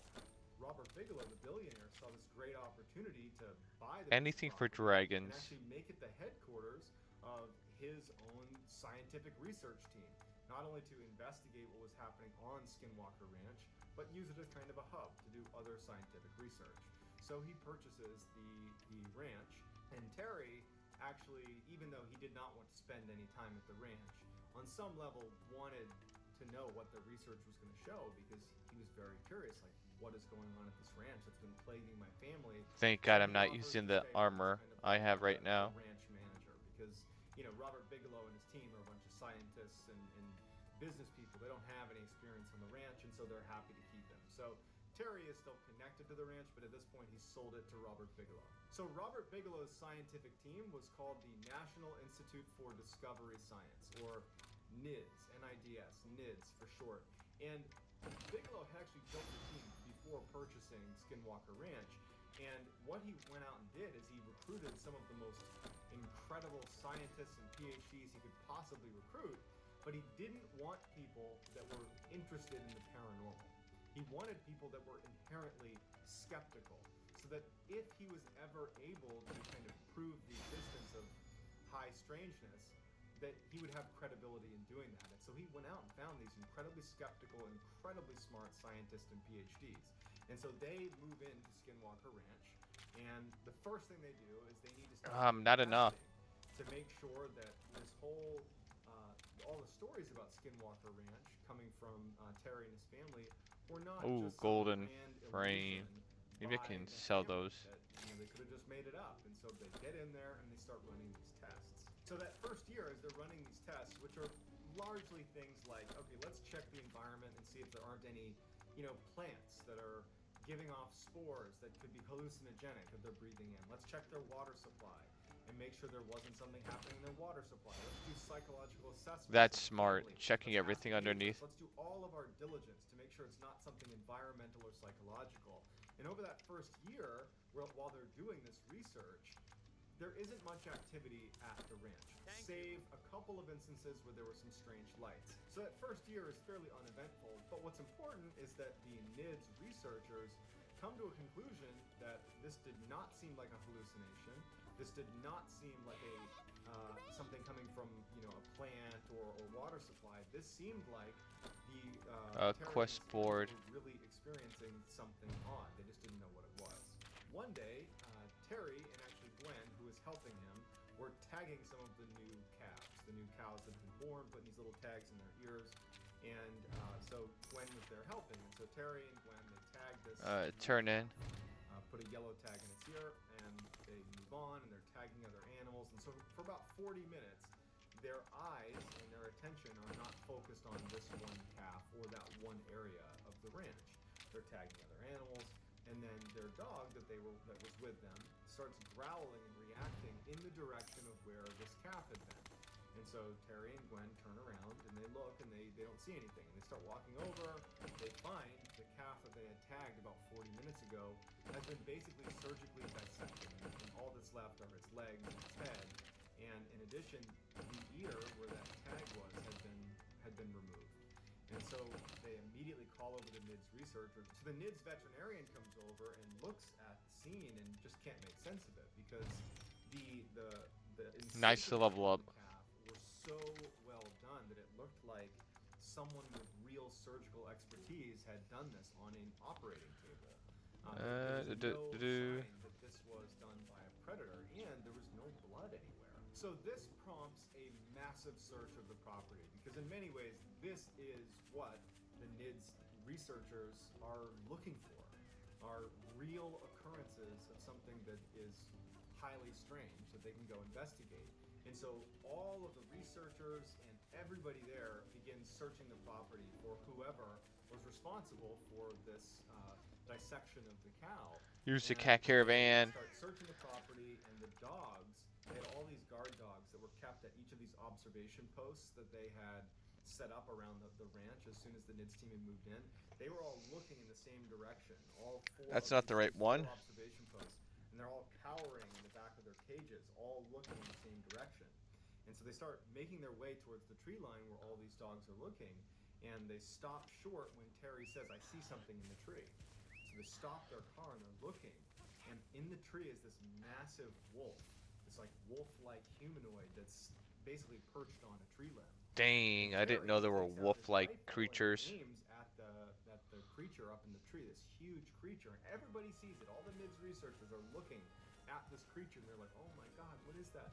Speaker 2: Robert Bigelow, the billionaire, saw this great opportunity to buy the piece of
Speaker 1: Anything for
Speaker 2: property and
Speaker 1: dragons.
Speaker 2: actually make it the headquarters of his own scientific research team. Not only to investigate what was happening on Skinwalker Ranch, but use it as kind of a hub to do other scientific research. So he purchases the ranch, and Terry actually, even though he did not want to spend any time at the ranch, on some level wanted to know what the research was going to show because he was very curious, like what is going on at this ranch that's been plaguing my family.
Speaker 1: Thank
Speaker 2: So
Speaker 1: God I'm
Speaker 2: he
Speaker 1: not
Speaker 2: offers
Speaker 1: using
Speaker 2: to
Speaker 1: the
Speaker 2: stay on as
Speaker 1: armor
Speaker 2: kind of
Speaker 1: I
Speaker 2: like
Speaker 1: have right
Speaker 2: the
Speaker 1: now.
Speaker 2: ranch manager because Robert Bigelow and his team are a bunch of scientists and business people. They don't have any experience on the ranch, and so they're happy to keep him. So Terry is still connected to the ranch, but at this point he's sold it to Robert Bigelow. So Robert Bigelow's scientific team was called the National Institute for Discovery Science, or NIDS, N-I-D-S, NIDS for short. And Bigelow had actually built the team before purchasing Skinwalker Ranch. And what he went out and did is he recruited some of the most incredible scientists and PhDs he could possibly recruit, but he didn't want people that were interested in the paranormal. He wanted people that were inherently skeptical, so that if he was ever able to kind of prove the existence of high strangeness, that he would have credibility in doing that. And so he went out and found these incredibly skeptical, incredibly smart scientists and PhDs. And so they move into Skinwalker Ranch, and the first thing they do is they need to start doing
Speaker 1: Not enough.
Speaker 2: testing to make sure that this whole all the stories about Skinwalker Ranch coming from Terry and his family were not
Speaker 1: Ooh,
Speaker 2: just some
Speaker 1: golden
Speaker 2: grand illusion
Speaker 1: frame. Maybe I
Speaker 2: by
Speaker 1: can
Speaker 2: the
Speaker 1: sell
Speaker 2: family
Speaker 1: those.
Speaker 2: that they could have just made it up. And so they get in there and they start running these tests. So that first year, as they're running these tests, which are largely things like, okay, let's check the environment and see if there aren't any, plants that are giving off spores that could be hallucinogenic that they're breathing in. Let's check their water supply and make sure there wasn't something happening in their water supply. Let's do psychological assessments
Speaker 1: That's
Speaker 2: of the
Speaker 1: smart.
Speaker 2: family.
Speaker 1: Checking
Speaker 2: Let's ask
Speaker 1: everything
Speaker 2: neighbors.
Speaker 1: underneath.
Speaker 2: Let's do all of our diligence to make sure it's not something environmental or psychological. And over that first year, while they're doing this research, there isn't much activity at the ranch, save a couple of instances where there were some strange lights. So that first year is fairly uneventful, but what's important is that the NIDS researchers come to a conclusion that this did not seem like a hallucination. This did not seem like something coming from a plant or water supply. This seemed like the
Speaker 1: Quest
Speaker 2: Terrians
Speaker 1: board.
Speaker 2: were really experiencing something odd. They just didn't know what it was. One day, Terry and actually Gwen, who was helping him, were tagging some of the new calves. The new cows that had been born, putting these little tags in their ears. And so Gwen was there helping. And so Terry and Gwen, they tagged this
Speaker 1: Turn in.
Speaker 2: put a yellow tag in its ear, and they move on, and they're tagging other animals. And so for about 40 minutes, their eyes and their attention are not focused on this one calf or that one area of the ranch. They're tagging other animals, and then their dog that was with them starts growling and reacting in the direction of where this calf had been. And so Terry and Gwen turn around and they look and they don't see anything. And they start walking over. They find the calf that they had tagged about 40 minutes ago has been basically surgically dissected. And all that's left are its legs and its head. And in addition, the ear where that tag was had been removed. And so they immediately call over the NIDS researcher. So the NIDS veterinarian comes over and looks at the scene and just can't make sense of it because the
Speaker 1: Nice to
Speaker 2: incisions
Speaker 1: level
Speaker 2: on
Speaker 1: up.
Speaker 2: the calf were so well done that it looked like someone with real surgical expertise had done this on an operating table. There was no sign that this was done by a predator, and there was no blood anywhere. So this prompts a massive search of the property because in many ways this is what the NIDS researchers are looking for, are real occurrences of something that is highly strange that they can go investigate. And so all of the researchers and everybody there begins searching the property for whoever was responsible for this dissection of the cow.
Speaker 1: Use the
Speaker 2: And
Speaker 1: cat
Speaker 2: they
Speaker 1: caravan.
Speaker 2: start searching the property, and the dogs, they had all these guard dogs that were kept at each of these observation posts that they had set up around the ranch as soon as the NIDS team had moved in. They were all looking in the same direction, all four
Speaker 1: That's
Speaker 2: of
Speaker 1: not the right
Speaker 2: these four
Speaker 1: one.
Speaker 2: observation posts, and they're all cowering in the back of their cages, all looking in the same direction. And so they start making their way towards the tree line where all these dogs are looking, and they stop short when Terry says, "I see something in the tree." So they stop their car and they're looking, and in the tree is this massive wolf, this like wolf-like humanoid that's basically perched on a tree limb. And
Speaker 1: Dang, I didn't know
Speaker 2: Terry
Speaker 1: there were
Speaker 2: takes out his
Speaker 1: wolf-like
Speaker 2: rifle and he
Speaker 1: creatures.
Speaker 2: aims at the creature up in the tree, this huge creature, and everybody sees it. All the NIDS researchers are looking at this creature, and they're like, "Oh my God, what is that?"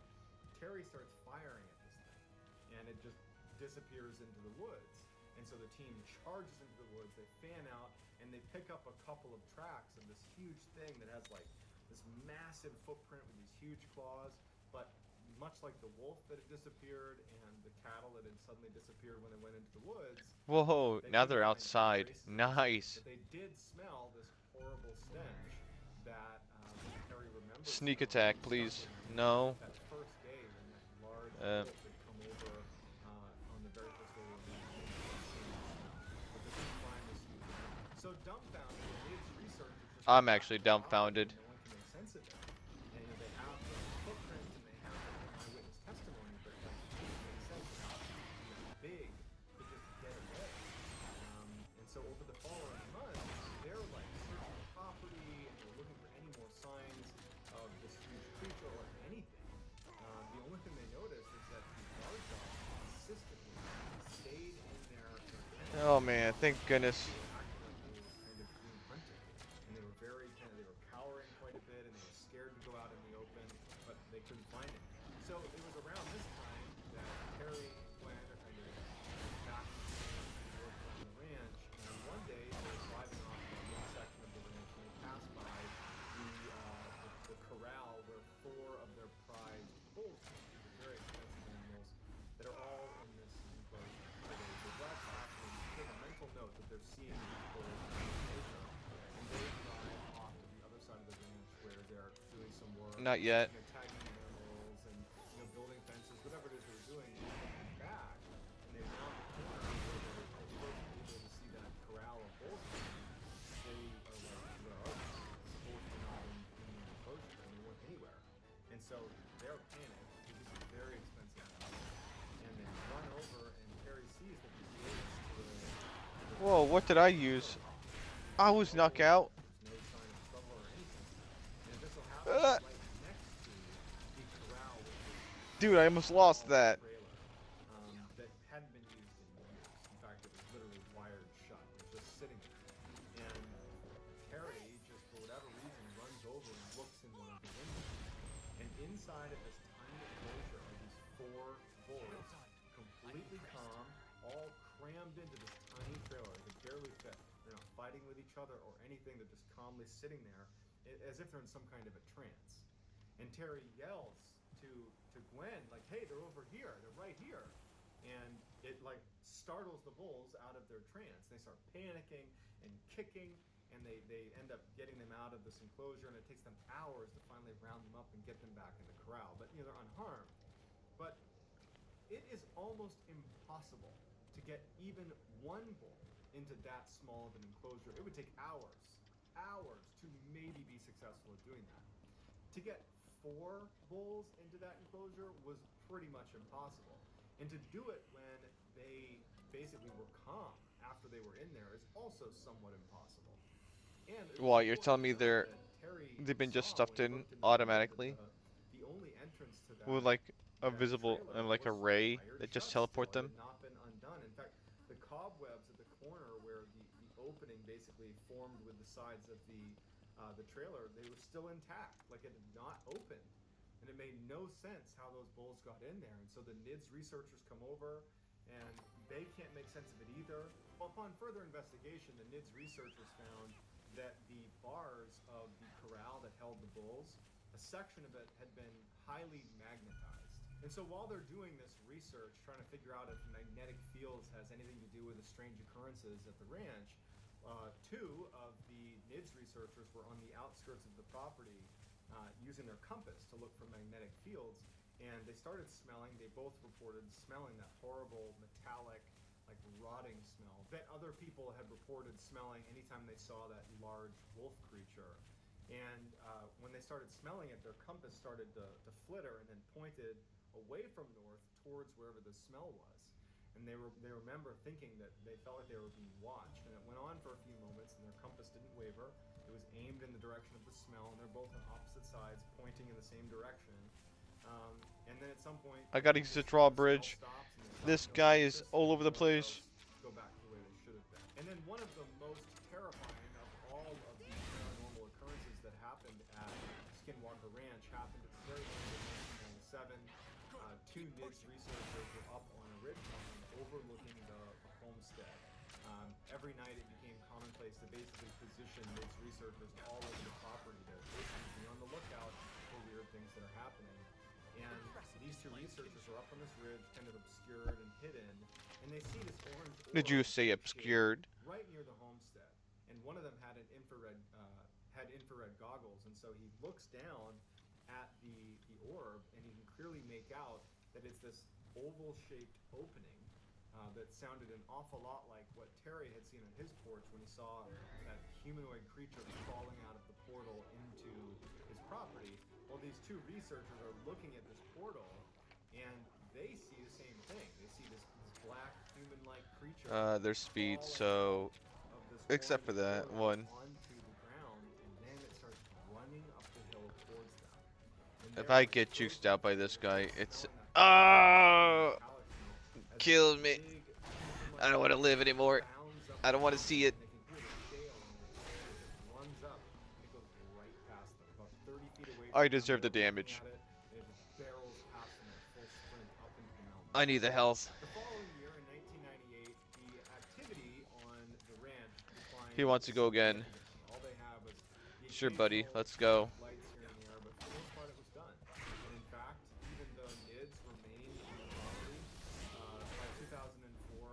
Speaker 2: Terry starts firing at this thing, and it just disappears into the woods. And so the team charges into the woods. They fan out, and they pick up a couple of tracks of this huge thing that has like this massive footprint with these huge claws. But much like the wolf that had disappeared and the cattle that had suddenly disappeared when they went into the woods,
Speaker 1: Whoa,
Speaker 2: they
Speaker 1: now
Speaker 2: couldn't
Speaker 1: they're
Speaker 2: find any
Speaker 1: outside.
Speaker 2: traces.
Speaker 1: Nice.
Speaker 2: But they did smell this horrible stench that Terry remembers
Speaker 1: Sneak
Speaker 2: smelling.
Speaker 1: attack,
Speaker 2: He
Speaker 1: please.
Speaker 2: starts remembering
Speaker 1: No.
Speaker 2: that first day when that large
Speaker 1: Uh,
Speaker 2: wolf had come over on the very first day they were in the smell. But they couldn't find this huge animal. So dumbfounded, his researchers just go
Speaker 1: I'm
Speaker 2: back
Speaker 1: actually
Speaker 2: to the property
Speaker 1: dumbfounded.
Speaker 2: and no one can make sense of it. And they have the footprints and they have the eyewitness testimony, but like, it doesn't make sense how big could just get away. And so over the following months, they're like searching the property and they're looking for any more signs of this huge creature or anything. The only thing they noticed is that the guard dogs consistently stayed in their kennels
Speaker 1: Oh man, thank
Speaker 2: and
Speaker 1: goodness.
Speaker 2: they were acting like they were kind of being hunted. And they were very kind of, they were cowering quite a bit and they were scared to go out in the open, but they couldn't find it. So it was around this time that Terry and Gwen are kind of back to work around the ranch. And one day they're driving off the main section of the ranch and they pass by the corral where four of their prized bulls are. These are very expensive animals that are all in this enclosure. So they drive past and they take a mental note that they're seeing these bulls in the enclosure. And they drive off to the other side of the ranch where they're doing some work,
Speaker 1: Not yet.
Speaker 2: tagging animals and building fences, whatever it is they're doing. And they come back and they round the corner where they're supposed to be able to see that corral of bulls again. They are like, where are they? The bulls were not in the enclosure and they weren't anywhere. And so they're panicked because this is very expensive animal. And they run over and Terry sees that the gates to
Speaker 1: Whoa, what did I use? I was
Speaker 2: no
Speaker 1: knocked out.
Speaker 2: there's no sign of trouble or anything. And it just so happens
Speaker 1: Uh,
Speaker 2: that right next to the corral was this
Speaker 1: dude, I almost lost
Speaker 2: small
Speaker 1: that.
Speaker 2: trailer that hadn't been used in years. In fact, it was literally wired shut. It was just sitting there. And Terry, just for whatever reason, runs over and looks in one of the windows. And inside of this tiny enclosure are these four bulls, completely calm, all crammed into this tiny trailer. They can barely fit. They're not fighting with each other or anything. They're just calmly sitting there as if they're in some kind of a trance. And Terry yells to Gwen, like, "Hey, they're over here. They're right here." And it like startles the bulls out of their trance. They start panicking and kicking, and they end up getting them out of this enclosure, and it takes them hours to finally round them up and get them back in the corral. But they're unharmed. But it is almost impossible to get even one bull into that small of an enclosure. It would take hours to maybe be successful at doing that. To get four bulls into that enclosure was pretty much impossible. And to do it when they basically were calm after they were in there is also somewhat impossible. And it was
Speaker 1: Well, you're
Speaker 2: important
Speaker 1: telling
Speaker 2: to
Speaker 1: me
Speaker 2: note
Speaker 1: they're
Speaker 2: that Terry
Speaker 1: they've been just
Speaker 2: saw when
Speaker 1: stuffed
Speaker 2: he
Speaker 1: in
Speaker 2: looked into the wood that
Speaker 1: automatically
Speaker 2: the only entrance to
Speaker 1: with like a
Speaker 2: that
Speaker 1: visible
Speaker 2: trailer
Speaker 1: and like a
Speaker 2: was
Speaker 1: ray
Speaker 2: wired
Speaker 1: that just
Speaker 2: shut still.
Speaker 1: teleport
Speaker 2: It
Speaker 1: them.
Speaker 2: had not been undone. In fact, the cobwebs at the corner where the opening basically formed with the sides of the trailer, they were still intact, like it had not opened. And it made no sense how those bulls got in there. And so the NIDS researchers come over and they can't make sense of it either. Well, upon further investigation, the NIDS researchers found that the bars of the corral that held the bulls, a section of it had been highly magnetized. And so while they're doing this research, trying to figure out if magnetic fields has anything to do with the strange occurrences at the ranch, two of the NIDS researchers were on the outskirts of the property using their compass to look for magnetic fields, and they started smelling. They both reported smelling that horrible metallic, like rotting smell that other people had reported smelling anytime they saw that large wolf creature. And when they started smelling it, their compass started to flitter and then pointed away from north towards wherever the smell was. And they remember thinking that they felt like they were being watched. And it went on for a few moments, and their compass didn't waver. It was aimed in the direction of the smell, and they're both on opposite sides, pointing in the same direction. And then at some point,
Speaker 1: I gotta use the drawbridge.
Speaker 2: smell stops, and they stop
Speaker 1: This
Speaker 2: to notice
Speaker 1: guy is
Speaker 2: compass,
Speaker 1: all
Speaker 2: and
Speaker 1: over the
Speaker 2: both
Speaker 1: place.
Speaker 2: roads go back to the way they should have been. And then one of the most terrifying of all of the paranormal occurrences that happened at Skinwalker Ranch happened at the very end of 1997. Two NIDS researchers were up on a ridgeline overlooking the homestead. Every night it became commonplace to basically position NIDS researchers all over the property to basically be on the lookout for weird things that are happening. And these two researchers are up on this ridge, kind of obscured and hidden, and they see this orange
Speaker 1: Did you
Speaker 2: orb
Speaker 1: say obscured?
Speaker 2: right near the homestead. And one of them had infrared goggles, and so he looks down at the orb, and he can clearly make out that it's this oval-shaped opening that sounded an awful lot like what Terry had seen on his porch when he saw that humanoid creature crawling out of the portal into his property. Well, these two researchers are looking at this portal, and they see the same thing. They see this black human-like creature.
Speaker 1: Their speed, so except for that one.
Speaker 2: Onto the ground, and then it starts running up the hill towards them. And
Speaker 1: If
Speaker 2: they're
Speaker 1: I
Speaker 2: like
Speaker 1: get
Speaker 2: frozen
Speaker 1: juiced out by
Speaker 2: because
Speaker 1: this
Speaker 2: they're
Speaker 1: guy, it's
Speaker 2: smelling that
Speaker 1: ah,
Speaker 2: metallic smell as
Speaker 1: killed
Speaker 2: this
Speaker 1: me.
Speaker 2: big human-like
Speaker 1: I don't want to live anymore.
Speaker 2: bounds up
Speaker 1: I don't
Speaker 2: the
Speaker 1: want to
Speaker 2: mountain,
Speaker 1: see it.
Speaker 2: and they can hear the gale in their ears. It runs up, and it goes right past them, about 30 feet away
Speaker 1: I
Speaker 2: from them.
Speaker 1: deserve the
Speaker 2: They're looking
Speaker 1: damage.
Speaker 2: at it, and it just barrels past them at full sprint up into the mountain.
Speaker 1: I need the health.
Speaker 2: The following year, in 1998, the activity on the ranch declined
Speaker 1: He wants to go again.
Speaker 2: significantly. All they have was the
Speaker 1: Sure, buddy.
Speaker 2: occasional
Speaker 1: Let's go.
Speaker 2: lights here and there, but for the most part, it was done. And in fact, even though NIDS remained on the property, by 2004,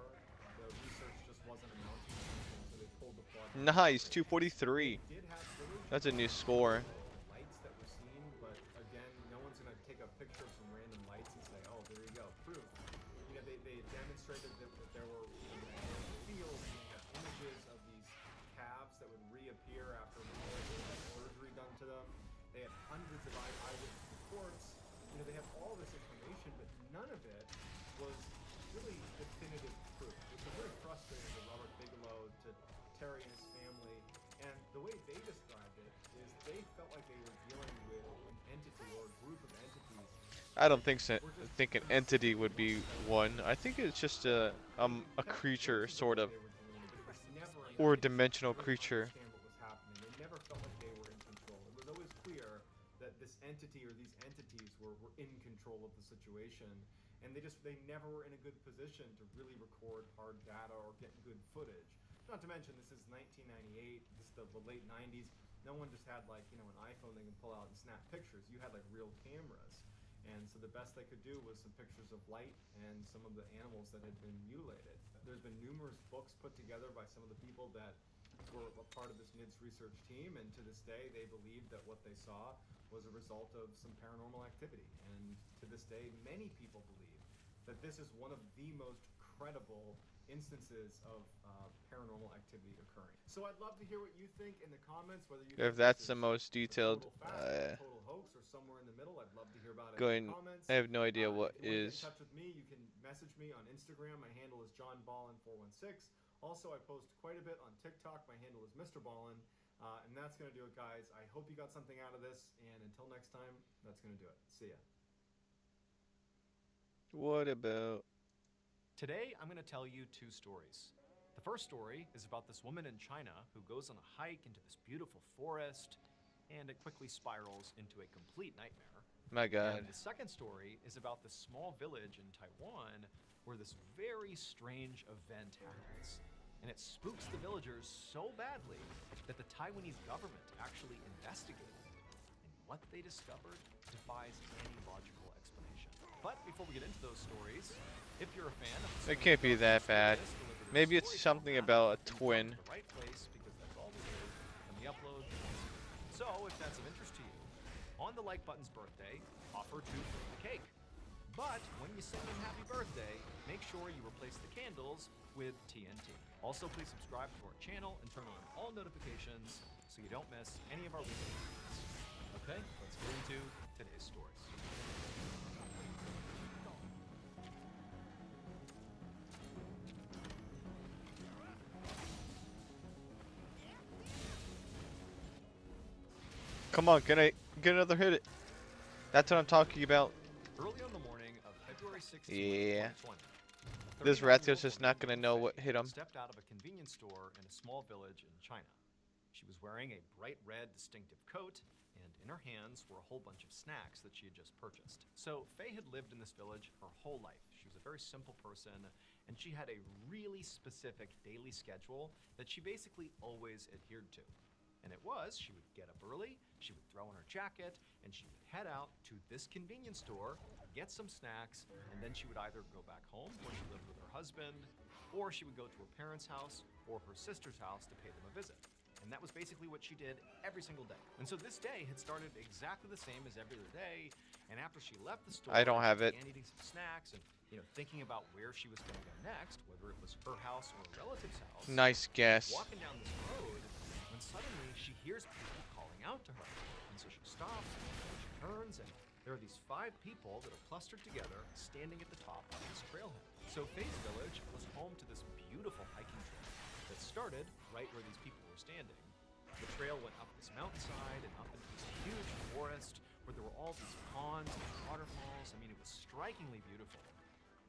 Speaker 2: the research just wasn't amounting to anything, so they pulled the plug.
Speaker 1: Nice, 243.
Speaker 2: They did have footage
Speaker 1: That's a new
Speaker 2: of
Speaker 1: score.
Speaker 2: the lights that were seen, but again, no one's gonna take a picture of some random lights and say, "Oh, there you go, proof." You know, they demonstrated that there were fields, and they had images of these calves that would reappear after they had surgery done to them. They had hundreds of eyewitness reports. You know, they have all this information, but none of it was really definitive proof, which was very frustrating to Robert Bigelow, to Terry and his family. And the way they described it is they felt like they were dealing with an entity or a group of entities.
Speaker 1: I don't think so. I think an entity would be one. I think it's just a creature, sort of, or a dimensional creature.
Speaker 2: What was happening. They never felt like they were in control. It was always clear that this entity or these entities were in control of the situation, and they never were in a good position to really record hard data or get good footage. Not to mention, this is 1998. This is the late 90s. No one just had an iPhone they can pull out and snap pictures. You had real cameras. And so the best they could do was some pictures of light and some of the animals that had been mutilated. There's been numerous books put together by some of the people that were a part of this NIDS research team, and to this day they believe that what they saw was a result of some paranormal activity. And to this day, many people believe that this is one of the most credible instances of paranormal activity occurring. So I'd love to hear what you think in the comments, whether you
Speaker 1: If
Speaker 2: think
Speaker 1: that's
Speaker 2: this
Speaker 1: the
Speaker 2: is
Speaker 1: most detailed,
Speaker 2: total fact, total hoax, or somewhere in the middle. I'd love to hear about it in
Speaker 1: going.
Speaker 2: the comments.
Speaker 1: I have no idea what
Speaker 2: If you want to get
Speaker 1: is.
Speaker 2: in touch with me, you can message me on Instagram. My handle is JohnBallin416. Also, I post quite a bit on TikTok. My handle is Mr. Ballin. And that's going to do it, guys. I hope you got something out of this. And until next time, that's going to do it. See ya.
Speaker 1: What about?
Speaker 3: Today, I'm going to tell you two stories. The first story is about this woman in China who goes on a hike into this beautiful forest, and it quickly spirals into a complete nightmare.
Speaker 1: My God.
Speaker 3: And the second story is about this small village in Taiwan where this very strange event happens. And it spooks the villagers so badly that the Taiwanese government actually investigated. And what they discovered defies any logical explanation. But before we get into those stories, if you're a fan of the
Speaker 1: It can't be that bad. Maybe it's something about a twin.
Speaker 3: the right place because that's all we do, and we upload. So, if that's of interest to you, on the like button's birthday, offer to bring the cake. But when you sing him happy birthday, make sure you replace the candles with TNT. Also, please subscribe to our channel and turn on all notifications so you don't miss any of our weekly videos. Okay, let's get into today's stories.
Speaker 1: Come on, get another hit. That's what I'm talking about.
Speaker 3: Early on the morning of February 16,
Speaker 1: Yeah.
Speaker 3: 2020,
Speaker 1: This
Speaker 3: 39-year-old
Speaker 1: Ratio's just not gonna
Speaker 3: woman
Speaker 1: know
Speaker 3: Faye
Speaker 1: what hit him.
Speaker 3: stepped out of a convenience store in a small village in China. She was wearing a bright red distinctive coat, and in her hands were a whole bunch of snacks that she had just purchased. So Faye had lived in this village her whole life. She was a very simple person, and she had a really specific daily schedule that she basically always adhered to. And it was, she would get up early, she would throw on her jacket, and she would head out to this convenience store, get some snacks, and then she would either go back home where she lived with her husband, or she would go to her parents' house or her sister's house to pay them a visit. And that was basically what she did every single day. And so this day had started exactly the same as every other day, and after she left the store,
Speaker 1: I don't have
Speaker 3: she
Speaker 1: it.
Speaker 3: began eating some snacks and thinking about where she was going to go next, whether it was her house or a relative's house.
Speaker 1: Nice guess.
Speaker 3: Walking down this road, when suddenly she hears people calling out to her. And so she stops, and she turns, and there are these 5 people that are clustered together, standing at the top of this trailhead. So Faye's village was home to this beautiful hiking trail that started right where these people were standing. The trail went up this mountainside and up into this huge forest where there were all these ponds and waterfalls. I mean, it was strikingly beautiful.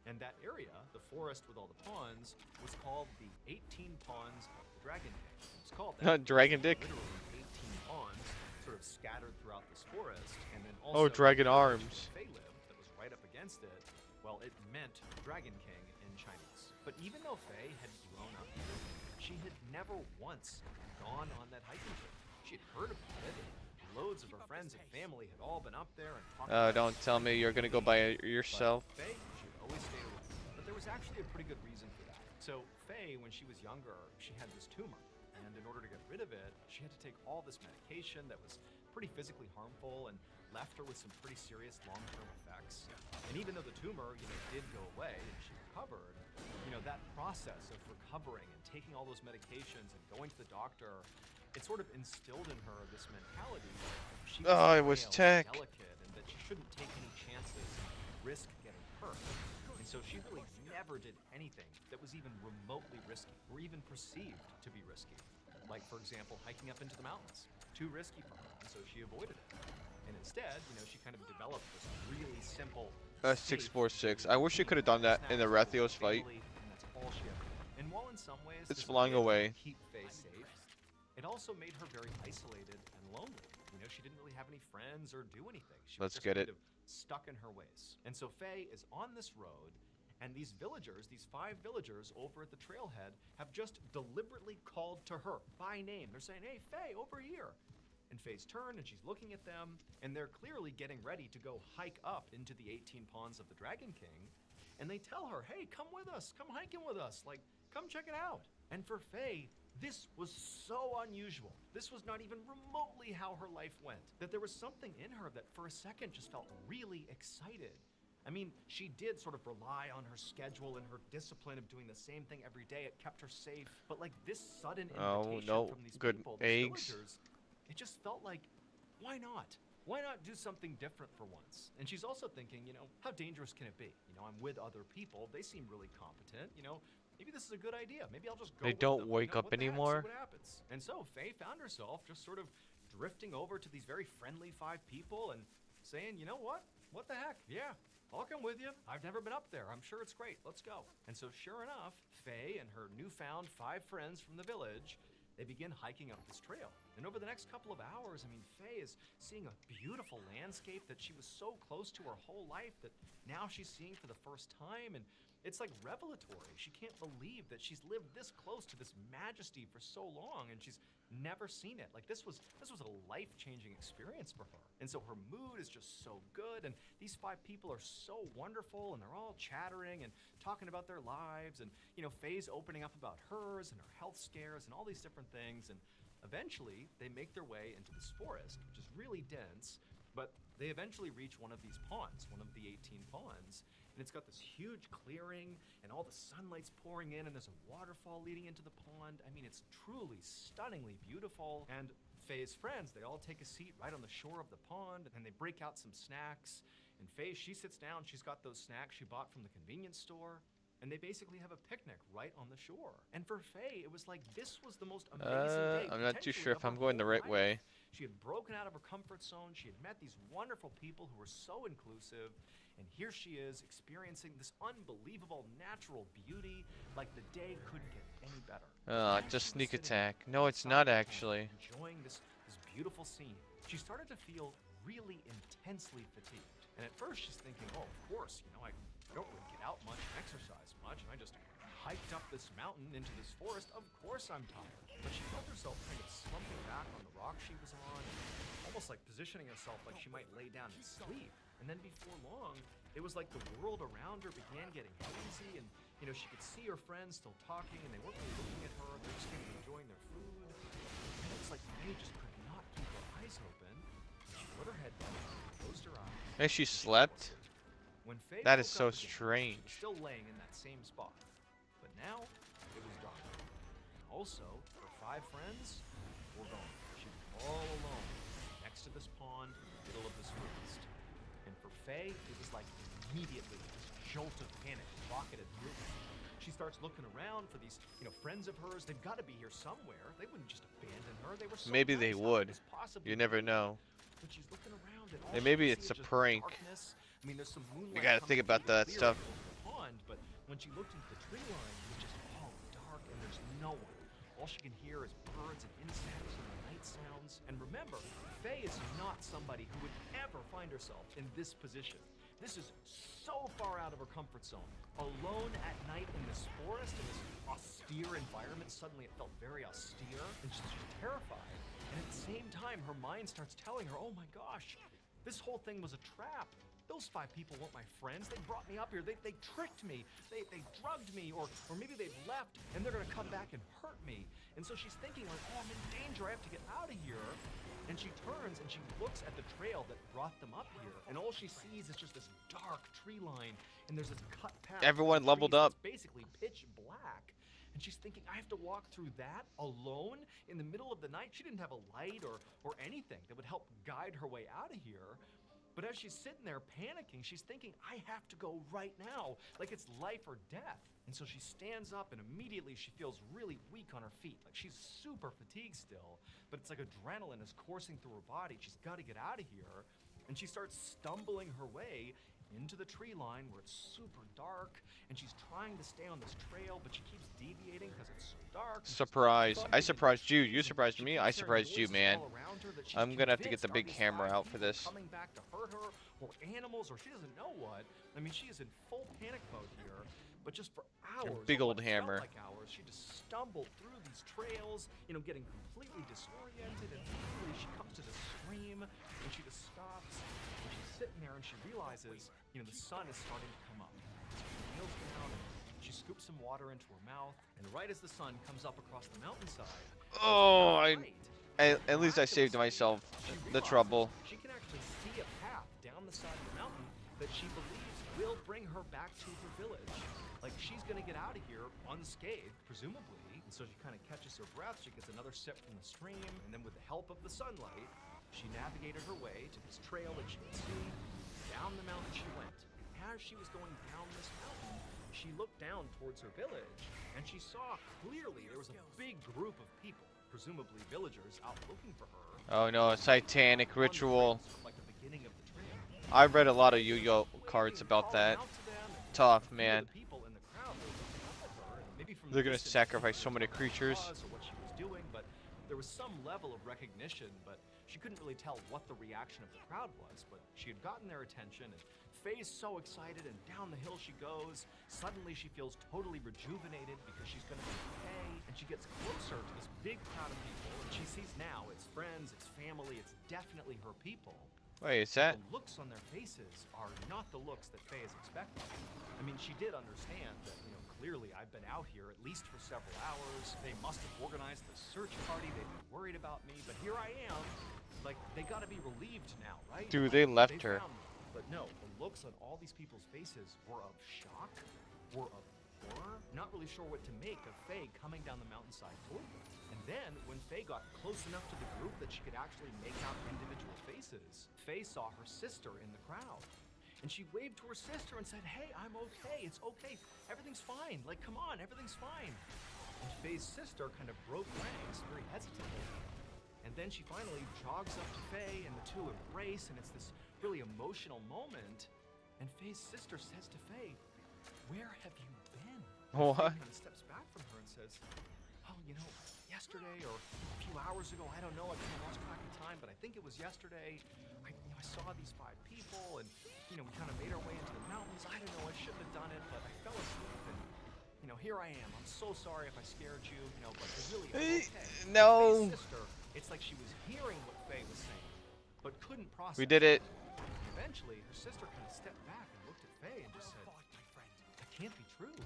Speaker 3: And that area, the forest with all the ponds, was called the 18 Ponds of the Dragon King. It was called that.
Speaker 1: Dragon Dick.
Speaker 3: Literally 18 ponds sort of scattered throughout this forest, and then
Speaker 1: Oh,
Speaker 3: also
Speaker 1: dragon
Speaker 3: the village
Speaker 1: arms.
Speaker 3: where Faye lived that was right up against it. Well, it meant Dragon King in Chinese. But even though Faye had grown up here, she had never once gone on that hiking trip. She had heard about it. Loads of her friends and family had all been up there and talked about
Speaker 1: Don't tell me you're gonna go by it yourself.
Speaker 3: But Faye, she would always stay away. But there was actually a pretty good reason for that. So Faye, when she was younger, she had this tumor. And in order to get rid of it, she had to take all this medication that was pretty physically harmful and left her with some pretty serious long-term effects. And even though the tumor, did go away and she recovered, that process of recovering and taking all those medications and going to the doctor, it sort of instilled in her this mentality that she was
Speaker 1: Oh, it was
Speaker 3: frail and
Speaker 1: tech.
Speaker 3: delicate and that she shouldn't take any chances and risk getting hurt. And so she really never did anything that was even remotely risky or even perceived to be risky. Like, for example, hiking up into the mountains. Too risky for her, and so she avoided it. And instead, she kind of developed this really simple
Speaker 1: 646. I wish you could have done that in the Rathios fight.
Speaker 3: and that's all she ever did. And while in some ways
Speaker 1: It's
Speaker 3: this
Speaker 1: flying
Speaker 3: did
Speaker 1: away.
Speaker 3: keep Faye safe, it also made her very isolated and lonely. She didn't really have any friends or do anything. She was
Speaker 1: Let's
Speaker 3: just
Speaker 1: get
Speaker 3: kind
Speaker 1: it.
Speaker 3: of stuck in her ways. And so Faye is on this road, and these villagers, these 5 villagers over at the trailhead, have just deliberately called to her by name. They're saying, "Hey, Faye, over here." And Faye's turned, and she's looking at them, and they're clearly getting ready to go hike up into the 18 Ponds of the Dragon King. And they tell her, "Hey, come with us, come hiking with us, like, come check it out." And for Faye, this was so unusual. This was not even remotely how her life went. That there was something in her that for a second just felt really excited. I mean, she did sort of rely on her schedule and her discipline of doing the same thing every day. It kept her safe. But like this sudden invitation
Speaker 1: no,
Speaker 3: from these
Speaker 1: good
Speaker 3: people, these
Speaker 1: eggs.
Speaker 3: villagers, it just felt like, why not? Why not do something different for once? And she's also thinking, how dangerous can it be? I'm with other people. They seem really competent. Maybe this is a good idea. Maybe I'll just go
Speaker 1: They
Speaker 3: with
Speaker 1: don't
Speaker 3: them.
Speaker 1: wake up
Speaker 3: what the heck, see
Speaker 1: anymore.
Speaker 3: what happens. And so Faye found herself just sort of drifting over to these very friendly 5 people and saying, "You know what? What the heck? Yeah, I'll come with you. I've never been up there. I'm sure it's great. Let's go." And so sure enough, Faye and her newfound 5 friends from the village, they begin hiking up this trail. And over the next couple of hours, Faye is seeing a beautiful landscape that she was so close to her whole life that now she's seeing for the first time. And it's like revelatory. She can't believe that she's lived this close to this majesty for so long, and she's never seen it. Like, this was a life-changing experience for her. And so her mood is just so good, and these 5 people are so wonderful, and they're all chattering and talking about their lives, and Faye's opening up about hers and her health scares and all these different things. And eventually they make their way into this forest, which is really dense, but they eventually reach one of these ponds, one of the 18 ponds, and it's got this huge clearing, and all the sunlight's pouring in, and there's a waterfall leading into the pond. I mean, it's truly stunningly beautiful. And Faye's friends, they all take a seat right on the shore of the pond, and they break out some snacks. And Faye, she sits down, she's got those snacks she bought from the convenience store, and they basically have a picnic right on the shore. And for Faye, it was like this was the most amazing day.
Speaker 1: I'm not too
Speaker 3: potentially
Speaker 1: sure
Speaker 3: of
Speaker 1: if
Speaker 3: her
Speaker 1: I'm going the
Speaker 3: whole
Speaker 1: right
Speaker 3: life.
Speaker 1: way.
Speaker 3: She had broken out of her comfort zone. She had met these wonderful people who were so inclusive. And here she is experiencing this unbelievable natural beauty, like the day couldn't get any better.
Speaker 1: It's a sneak attack. No, it's not actually.
Speaker 3: Enjoying this beautiful scene. She started to feel really intensely fatigued. And at first she's thinking, oh, of course, I don't really get out much and exercise much, and I just hiked up this mountain into this forest. Of course I'm tired. But she felt herself kind of slumping back on the rock she was on, almost like positioning herself like she might lay down and sleep. And then before long, it was like the world around her began getting hazy, and she could see her friends still talking, and they weren't really looking at her. They were just kind of enjoying their food. And it was like Faye just could not keep her eyes open. She put her head down and closed her eyes.
Speaker 1: And she slept?
Speaker 3: When Faye
Speaker 1: That is
Speaker 3: woke
Speaker 1: so
Speaker 3: up again,
Speaker 1: strange.
Speaker 3: she was still laying in that same spot, but now it was dark. And also, her 5 friends were gone. She was all alone next to this pond, in the middle of this forest. And for Faye, it was like immediately this jolt of panic rocketed through her. She starts looking around for these, friends of hers. They've got to be here somewhere. They wouldn't just abandon her. They were so
Speaker 1: Maybe they
Speaker 3: nice. How
Speaker 1: would.
Speaker 3: could this possibly
Speaker 1: You never
Speaker 3: be?
Speaker 1: know.
Speaker 3: But she's looking around, and all
Speaker 1: And
Speaker 3: she
Speaker 1: maybe
Speaker 3: can
Speaker 1: it's
Speaker 3: see
Speaker 1: a
Speaker 3: is just
Speaker 1: prank.
Speaker 3: darkness. I mean, there's some moonlight.
Speaker 1: You gotta
Speaker 3: coming
Speaker 1: think about
Speaker 3: through the
Speaker 1: that stuff.
Speaker 3: clearing over the pond, but when she looked into the tree line, it was just all dark, and there's no one. All she can hear is birds and insects and the night sounds. And remember, Faye is not somebody who would ever find herself in this position. This is so far out of her comfort zone. Alone at night in this forest, in this austere environment, suddenly it felt very austere, and she's terrified. And at the same time, her mind starts telling her, oh my gosh, this whole thing was a trap. Those 5 people weren't my friends. They brought me up here. They tricked me. They drugged me, or maybe they've left and they're gonna come back and hurt me. And so she's thinking like, oh, I'm in danger. I have to get out of here. And she turns and she looks at the trail that brought them up here. And all she sees is just this dark tree line. And there's this cut path.
Speaker 1: Everyone
Speaker 3: through
Speaker 1: leveled
Speaker 3: trees
Speaker 1: up.
Speaker 3: that's basically pitch black. And she's thinking, I have to walk through that alone in the middle of the night. She didn't have a light or anything that would help guide her way out of here. But as she's sitting there panicking, she's thinking, I have to go right now, like it's life or death. And so she stands up, and immediately she feels really weak on her feet. Like she's super fatigued still, but it's like adrenaline is coursing through her body. She's got to get out of here. And she starts stumbling her way into the tree line where it's super dark, and she's trying to stay on this trail, but she keeps deviating because it's so dark.
Speaker 1: Surprise. I surprised you. You surprised me. I surprised you, man. I'm gonna have to get the big hammer out for this.
Speaker 3: Coming back to hurt her, or animals, or she doesn't know what. I mean, she is in full panic mode here. But just for hours,
Speaker 1: big
Speaker 3: or
Speaker 1: old
Speaker 3: what felt
Speaker 1: hammer.
Speaker 3: like hours, she just stumbled through these trails, getting completely disoriented, and finally she comes to this stream, and she just stops, and she's sitting there, and she realizes, the sun is starting to come up. So she kneels down, and she scoops some water into her mouth, and right as the sun comes up across the mountainside,
Speaker 1: Oh,
Speaker 3: light,
Speaker 1: at least I saved myself
Speaker 3: she
Speaker 1: the
Speaker 3: realizes
Speaker 1: trouble.
Speaker 3: she can actually see a path down the side of the mountain that she believes will bring her back to her village. Like, she's gonna get out of here unscathed, presumably. And so she kind of catches her breath, she gets another sip from the stream, and then with the help of the sunlight, she navigated her way to this trail that she could see. Down the mountain she went. As she was going down this mountain, she looked down towards her village, and she saw clearly there was a big group of people, presumably villagers, out looking for her.
Speaker 1: Oh no, a satanic
Speaker 3: On the
Speaker 1: ritual.
Speaker 3: trails from, like, the beginning of the trail.
Speaker 1: I read a lot of Yu-Gi-Oh cards about that. Tough, man. They're gonna sacrifice so many creatures.
Speaker 3: Or what she was doing, but there was some level of recognition. But She couldn't really tell what the reaction of the crowd was, but she had gotten their attention, and Faye's so excited, and down the hill she goes. Suddenly she feels totally rejuvenated because she's gonna meet Faye, and she gets closer to this big crowd of people, and she sees now it's friends, it's family, it's definitely her people.
Speaker 1: Wait, is
Speaker 3: But
Speaker 1: that?
Speaker 3: the looks on their faces are not the looks that Faye is expecting. I mean, she did understand that, clearly I've been out here at least for several hours. They must have organized the search party. They've been worried about me, but here I am. Like, they gotta be relieved now, right?
Speaker 1: Dude,
Speaker 3: Like,
Speaker 1: they left her.
Speaker 3: found me. But no, the looks on all these people's faces were of shock, were of horror, not really sure what to make of Faye coming down the mountainside toward them. And then, when Faye got close enough to the group that she could actually make out individual faces, Faye saw her sister in the crowd. And she waved to her sister and said, "Hey, I'm okay, it's okay, everything's fine, like, come on, everything's fine." And Faye's sister kind of broke ranks very hesitantly. And then she finally jogs up to Faye, and the two embrace, and it's this really emotional moment. And Faye's sister says to Faye, "Where have you been?" And
Speaker 1: What?
Speaker 3: Faye kind of steps back from her and says, "Oh, yesterday or a few hours ago, I don't know, I kind of lost track of time, but I think it was yesterday. I saw these 5 people, and we kind of made our way into the mountains. I don't know, I shouldn't have done it, but I fell asleep, and here I am. I'm so sorry if I scared you, but really, I'm okay."
Speaker 1: No.
Speaker 3: Faye's sister, it's like she was hearing what Faye was saying, but couldn't process.
Speaker 1: We did it.
Speaker 3: Eventually, her sister kind of stepped back and looked at Faye and just said, "That can't be true.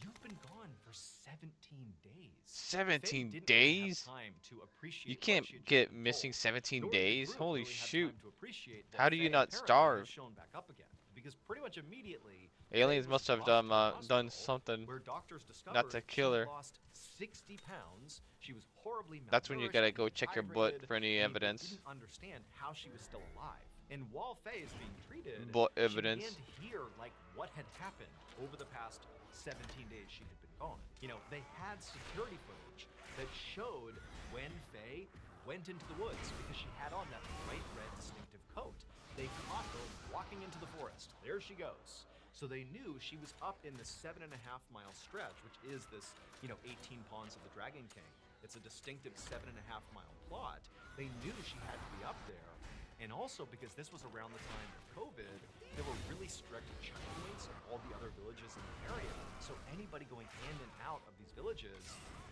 Speaker 3: You've been gone for 17 days."
Speaker 1: 17
Speaker 3: Faye didn't really have
Speaker 1: days?
Speaker 3: time to appreciate
Speaker 1: You
Speaker 3: what
Speaker 1: can't
Speaker 3: she had just
Speaker 1: get
Speaker 3: been
Speaker 1: missing
Speaker 3: told,
Speaker 1: 17
Speaker 3: nor did the
Speaker 1: days?
Speaker 3: group
Speaker 1: Holy
Speaker 3: really have
Speaker 1: shoot.
Speaker 3: time to appreciate what
Speaker 1: How do you
Speaker 3: Faye
Speaker 1: not
Speaker 3: apparently
Speaker 1: starve?
Speaker 3: had shown back up again, because pretty much immediately
Speaker 1: Aliens
Speaker 3: Faye
Speaker 1: must
Speaker 3: was
Speaker 1: have
Speaker 3: rushed to the
Speaker 1: done
Speaker 3: hospital,
Speaker 1: something
Speaker 3: where doctors
Speaker 1: not to
Speaker 3: discovered
Speaker 1: kill
Speaker 3: she
Speaker 1: her.
Speaker 3: lost 60 pounds. She was horribly malnourished.
Speaker 1: That's when you gotta go check your butt
Speaker 3: dehydrated.
Speaker 1: for any
Speaker 3: I mean, they
Speaker 1: evidence.
Speaker 3: didn't understand how she was still alive. And while Faye is being treated,
Speaker 1: Butt
Speaker 3: she
Speaker 1: evidence.
Speaker 3: began to hear what had happened over the past 17 days she had been gone. They had security footage that showed when Faye went into the woods because she had on that bright red distinctive coat. They caught her walking into the forest. There she goes. So they knew she was up in the 7.5-mile stretch, which is this, 18 Ponds of the Dragon King. It's a distinctive 7.5-mile plot. They knew she had to be up there. And also because this was around the time of COVID, there were really strict checkpoints of all the other villages in the area. So anybody going in and out of these villages,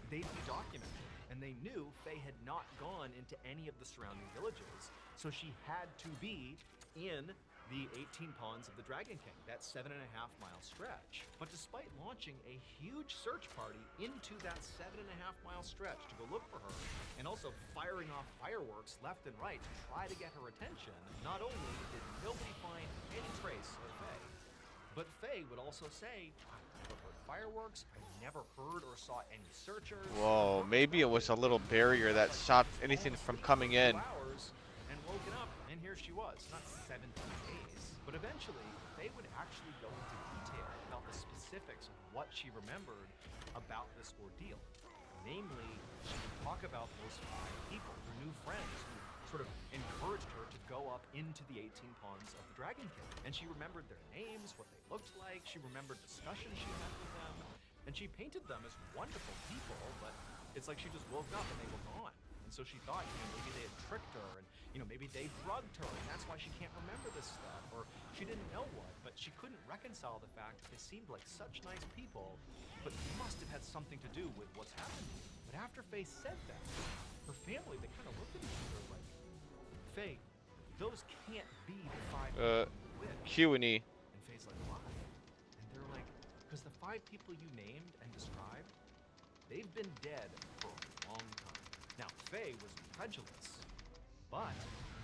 Speaker 3: they'd be documented. And they knew Faye had not gone into any of the surrounding villages. So she had to be in the 18 Ponds of the Dragon King, that 7.5-mile stretch. But despite launching a huge search party into that 7.5-mile stretch to go look for her, and also firing off fireworks left and right to try to get her attention, not only did nobody find any trace of Faye, but Faye would also say, "I never heard fireworks, I never heard or saw any searchers."
Speaker 1: Whoa, maybe it was a little barrier that stopped anything from coming in.
Speaker 3: Hours and woken up, and here she was, not 17 days. But eventually, Faye would actually go into detail about the specifics of what she remembered about this ordeal. Namely, she would talk about those 5 people, her new friends, who sort of encouraged her to go up into the 18 Ponds of the Dragon King. And she remembered their names, what they looked like, she remembered discussions she had with them, and she painted them as wonderful people, but it's like she just woke up and they were gone. And so she thought, maybe they had tricked her, and maybe they drugged her, and that's why she can't remember this stuff, or she didn't know what, but she couldn't reconcile the fact that they seemed like such nice people, but must have had something to do with what's happened. But after Faye said that, her family, they kind of looked at each other like, "Faye, those can't be the 5 people you with."
Speaker 1: Q&E.
Speaker 3: And Faye's like, "Why?" And they're like, "Because the 5 people you named and described, they've been dead for a long time." Now, Faye was incredulous, but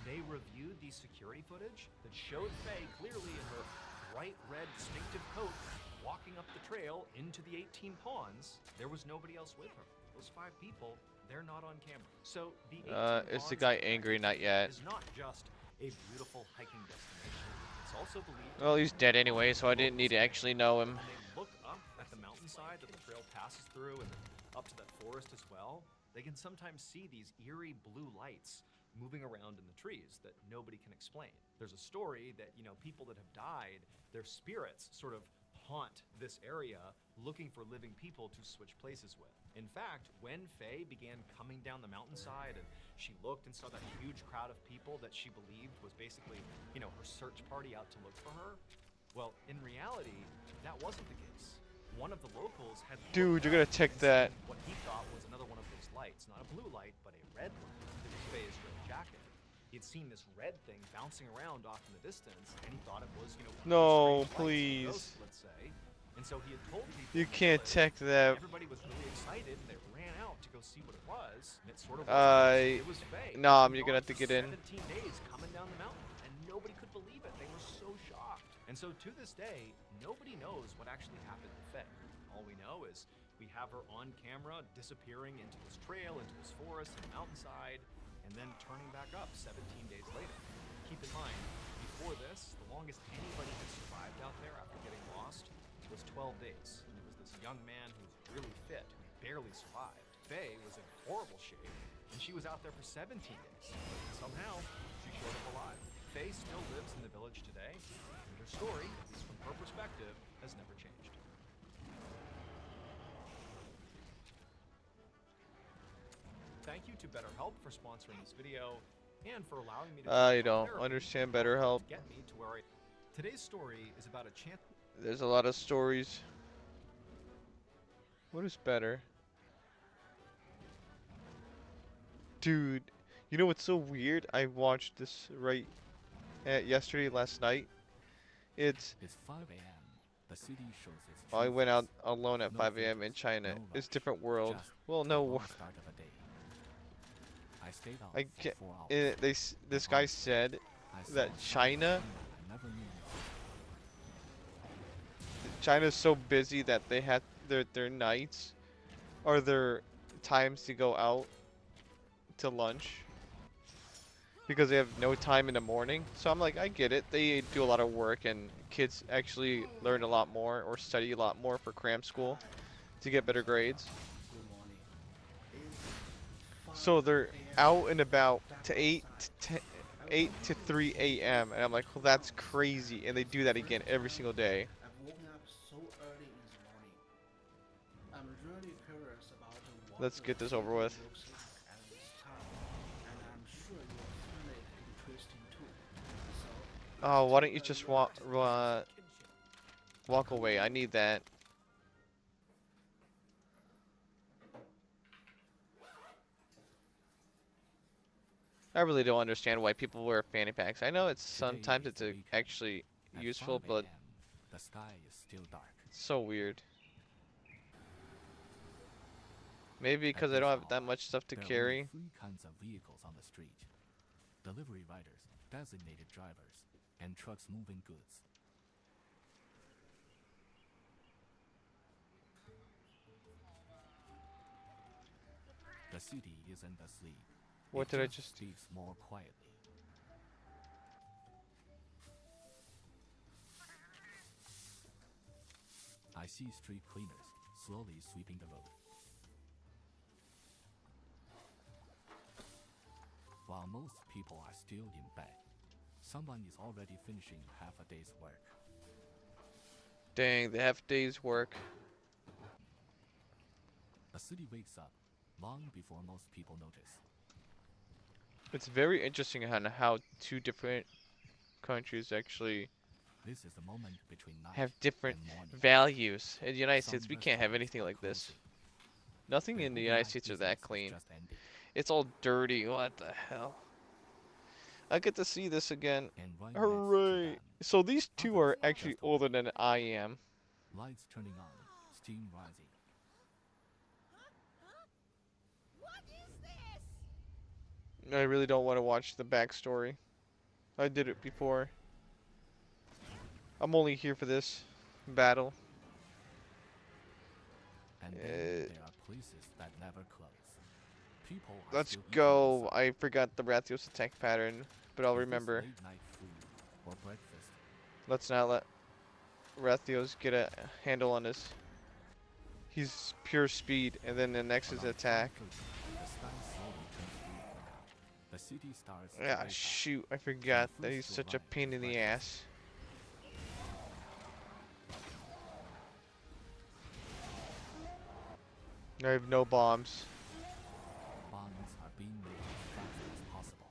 Speaker 3: they reviewed the security footage that showed Faye clearly in her bright red distinctive coat walking up the trail into the 18 Ponds. There was nobody else with her. Those 5 people, they're not on camera. So the 18
Speaker 1: Is the
Speaker 3: Ponds
Speaker 1: guy
Speaker 3: of
Speaker 1: angry?
Speaker 3: Dragon
Speaker 1: Not
Speaker 3: King
Speaker 1: yet.
Speaker 3: is not just a beautiful hiking destination. It's also believed to
Speaker 1: Well,
Speaker 3: be
Speaker 1: he's dead
Speaker 3: one
Speaker 1: anyway,
Speaker 3: of
Speaker 1: so I didn't need to
Speaker 3: locals'
Speaker 1: actually know him.
Speaker 3: When they look up at the mountainside that the trail passes through and then up to that forest as well, they can sometimes see these eerie blue lights moving around in the trees that nobody can explain. There's a story that, people that have died, their spirits sort of haunt this area looking for living people to switch places with. In fact, when Faye began coming down the mountainside and she looked and saw that huge crowd of people that she believed was basically, her search party out to look for her, well, in reality, that wasn't the case. One of the locals had
Speaker 1: Dude,
Speaker 3: looked
Speaker 1: you're gonna
Speaker 3: up
Speaker 1: take
Speaker 3: and
Speaker 1: that.
Speaker 3: seen what he thought was another one of those lights. Not a blue light, but a red light through Faye's red jacket. He had seen this red thing bouncing around off in the distance, and he thought it was, one of
Speaker 1: No,
Speaker 3: those strange lights,
Speaker 1: please.
Speaker 3: ghosts, let's say. And so he had told people
Speaker 1: You
Speaker 3: in the
Speaker 1: can't
Speaker 3: village,
Speaker 1: take that.
Speaker 3: everybody was really excited, and they ran out to go see what it was. And it sort of
Speaker 1: I-
Speaker 3: it was Faye.
Speaker 1: Nah,
Speaker 3: She'd
Speaker 1: you're gonna
Speaker 3: gone
Speaker 1: have to
Speaker 3: for
Speaker 1: get in.
Speaker 3: 17 days coming down the mountain, and nobody could believe it. They were so shocked. And so to this day, nobody knows what actually happened to Faye. All we know is we have her on camera disappearing into this trail, into this forest and mountainside, and then turning back up 17 days later. Keep in mind, before this, the longest anybody had survived out there after getting lost was 12 days. And it was this young man who was really fit, who barely survived. Faye was in horrible shape, and she was out there for 17 days. Somehow, she showed up alive. Faye still lives in the village today, and her story, at least from her perspective, has never changed. Thank you to BetterHelp for sponsoring this video and for allowing me to
Speaker 1: I
Speaker 3: talk about
Speaker 1: don't
Speaker 3: therapy
Speaker 1: understand
Speaker 3: and how it
Speaker 1: BetterHelp.
Speaker 3: helped get me to where Today's story is about a chance.
Speaker 1: There's a lot of stories. What is better? Dude, you know what's so weird? I watched this last night. It's
Speaker 4: 5 a.m. The city shows its
Speaker 1: I
Speaker 4: true
Speaker 1: went out
Speaker 4: face.
Speaker 1: alone at
Speaker 4: No
Speaker 1: 5 a.m. in
Speaker 4: filters,
Speaker 1: China.
Speaker 4: no
Speaker 1: It's
Speaker 4: rush,
Speaker 1: different world.
Speaker 4: just
Speaker 1: Well,
Speaker 4: the
Speaker 1: no,
Speaker 4: wrong start of a day. I stayed out
Speaker 1: I
Speaker 4: for
Speaker 1: get
Speaker 4: 4 hours.
Speaker 1: this
Speaker 4: And
Speaker 1: guy
Speaker 4: honestly,
Speaker 1: said
Speaker 4: I saw
Speaker 1: that
Speaker 4: a side of
Speaker 1: China
Speaker 4: I never knew.
Speaker 1: China's so busy that they have their nights or their times to go out to lunch because they have no time in the morning. So I'm like, I get it. They do a lot of work and kids actually learn a lot more or study a lot more for cram school to get better grades. So they're out and about to 8 to 3 a.m. and I'm like, well, that's crazy. And they do that again every single day.
Speaker 5: I've woken up so early in the morning. I'm really curious about what
Speaker 1: Let's
Speaker 5: the
Speaker 1: get this
Speaker 5: city
Speaker 1: over with.
Speaker 5: looks like at this time, and I'm sure you'll find it interesting too. So,
Speaker 1: Oh, why don't you
Speaker 5: take a
Speaker 1: just
Speaker 5: look at the kitchen.
Speaker 1: walk away? I need that. I really don't understand why people wear fanny packs. I know it's sometimes
Speaker 4: is
Speaker 1: it's
Speaker 4: the weekend.
Speaker 1: actually
Speaker 4: At
Speaker 1: useful,
Speaker 4: 5
Speaker 1: but
Speaker 4: a.m., the sky is still dark.
Speaker 1: it's so weird. Maybe
Speaker 4: At
Speaker 1: because I
Speaker 4: this
Speaker 1: don't have that
Speaker 4: hour,
Speaker 1: much stuff to
Speaker 4: there are
Speaker 1: carry.
Speaker 4: only 3 kinds of vehicles on the street: delivery riders, designated drivers, and trucks moving goods. The city isn't asleep.
Speaker 1: What
Speaker 4: It
Speaker 1: did I
Speaker 4: just
Speaker 1: just...
Speaker 4: speaks more quietly. I see street cleaners slowly sweeping the road. While most people are still in bed, someone is already finishing half a day's work.
Speaker 1: Dang, they have days work.
Speaker 4: The city wakes up long before most people notice.
Speaker 1: It's very interesting on how two different countries actually
Speaker 4: This is the moment between night
Speaker 1: have different
Speaker 4: and morning.
Speaker 1: values. In the United
Speaker 4: Some
Speaker 1: States, we can't have
Speaker 4: restaurants
Speaker 1: anything
Speaker 4: are
Speaker 1: like this.
Speaker 4: closing.
Speaker 1: Nothing
Speaker 4: The
Speaker 1: in the
Speaker 4: overnight
Speaker 1: United States are
Speaker 4: business
Speaker 1: that
Speaker 4: is
Speaker 1: clean.
Speaker 4: just ending.
Speaker 1: It's all dirty. What the hell? I get to see this again.
Speaker 4: And right next to
Speaker 1: Hooray!
Speaker 4: them,
Speaker 1: So these two are
Speaker 4: others
Speaker 1: actually
Speaker 4: just
Speaker 1: older
Speaker 4: open.
Speaker 1: than I am.
Speaker 4: lights turning on, steam rising.
Speaker 6: What is this?
Speaker 1: I really don't want to watch the backstory. I did it before. I'm only here for this battle.
Speaker 4: And then
Speaker 1: Uh,
Speaker 4: there are places that never close. People are
Speaker 1: Let's
Speaker 4: still eating
Speaker 1: go.
Speaker 4: inside.
Speaker 1: I forgot the Rathios attack pattern, but I'll
Speaker 4: Is this
Speaker 1: remember.
Speaker 4: late night food or breakfast?
Speaker 1: Let's not let Rathios get a handle on this. He's pure speed, and then the next is
Speaker 4: Around
Speaker 1: attack.
Speaker 4: 5:30, the sky slowly turns blue. The city starts to
Speaker 1: Yeah,
Speaker 4: wake up.
Speaker 1: shoot, I forgot that
Speaker 4: first
Speaker 1: he's
Speaker 4: to
Speaker 1: such a
Speaker 4: arrive
Speaker 1: pain
Speaker 4: is
Speaker 1: in the
Speaker 4: breakfast.
Speaker 1: ass. I have no bombs.
Speaker 4: Bombs are being made as fast as possible.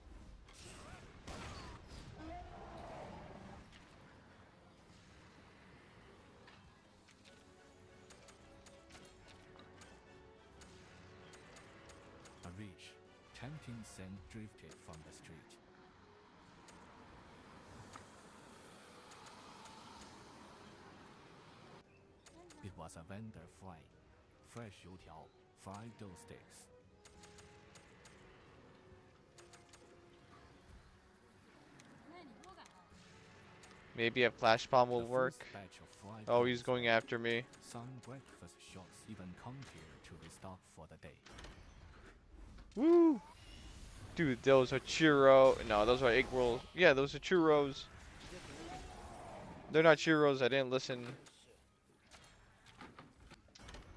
Speaker 4: A ridge, tempting sand drifted from the street. It was a vendor frying fresh youtiao, fried dough sticks.
Speaker 1: Maybe a flash bomb will
Speaker 4: The
Speaker 1: work.
Speaker 4: first batch of fried
Speaker 1: Oh,
Speaker 4: dough
Speaker 1: he's
Speaker 4: is
Speaker 1: going
Speaker 4: ready.
Speaker 1: after me.
Speaker 4: Some breakfast shops even come here to restock for the day.
Speaker 1: Woo! Dude, those are churro. No, those are egg rolls. Yeah, those are churros. They're not churros. I didn't listen.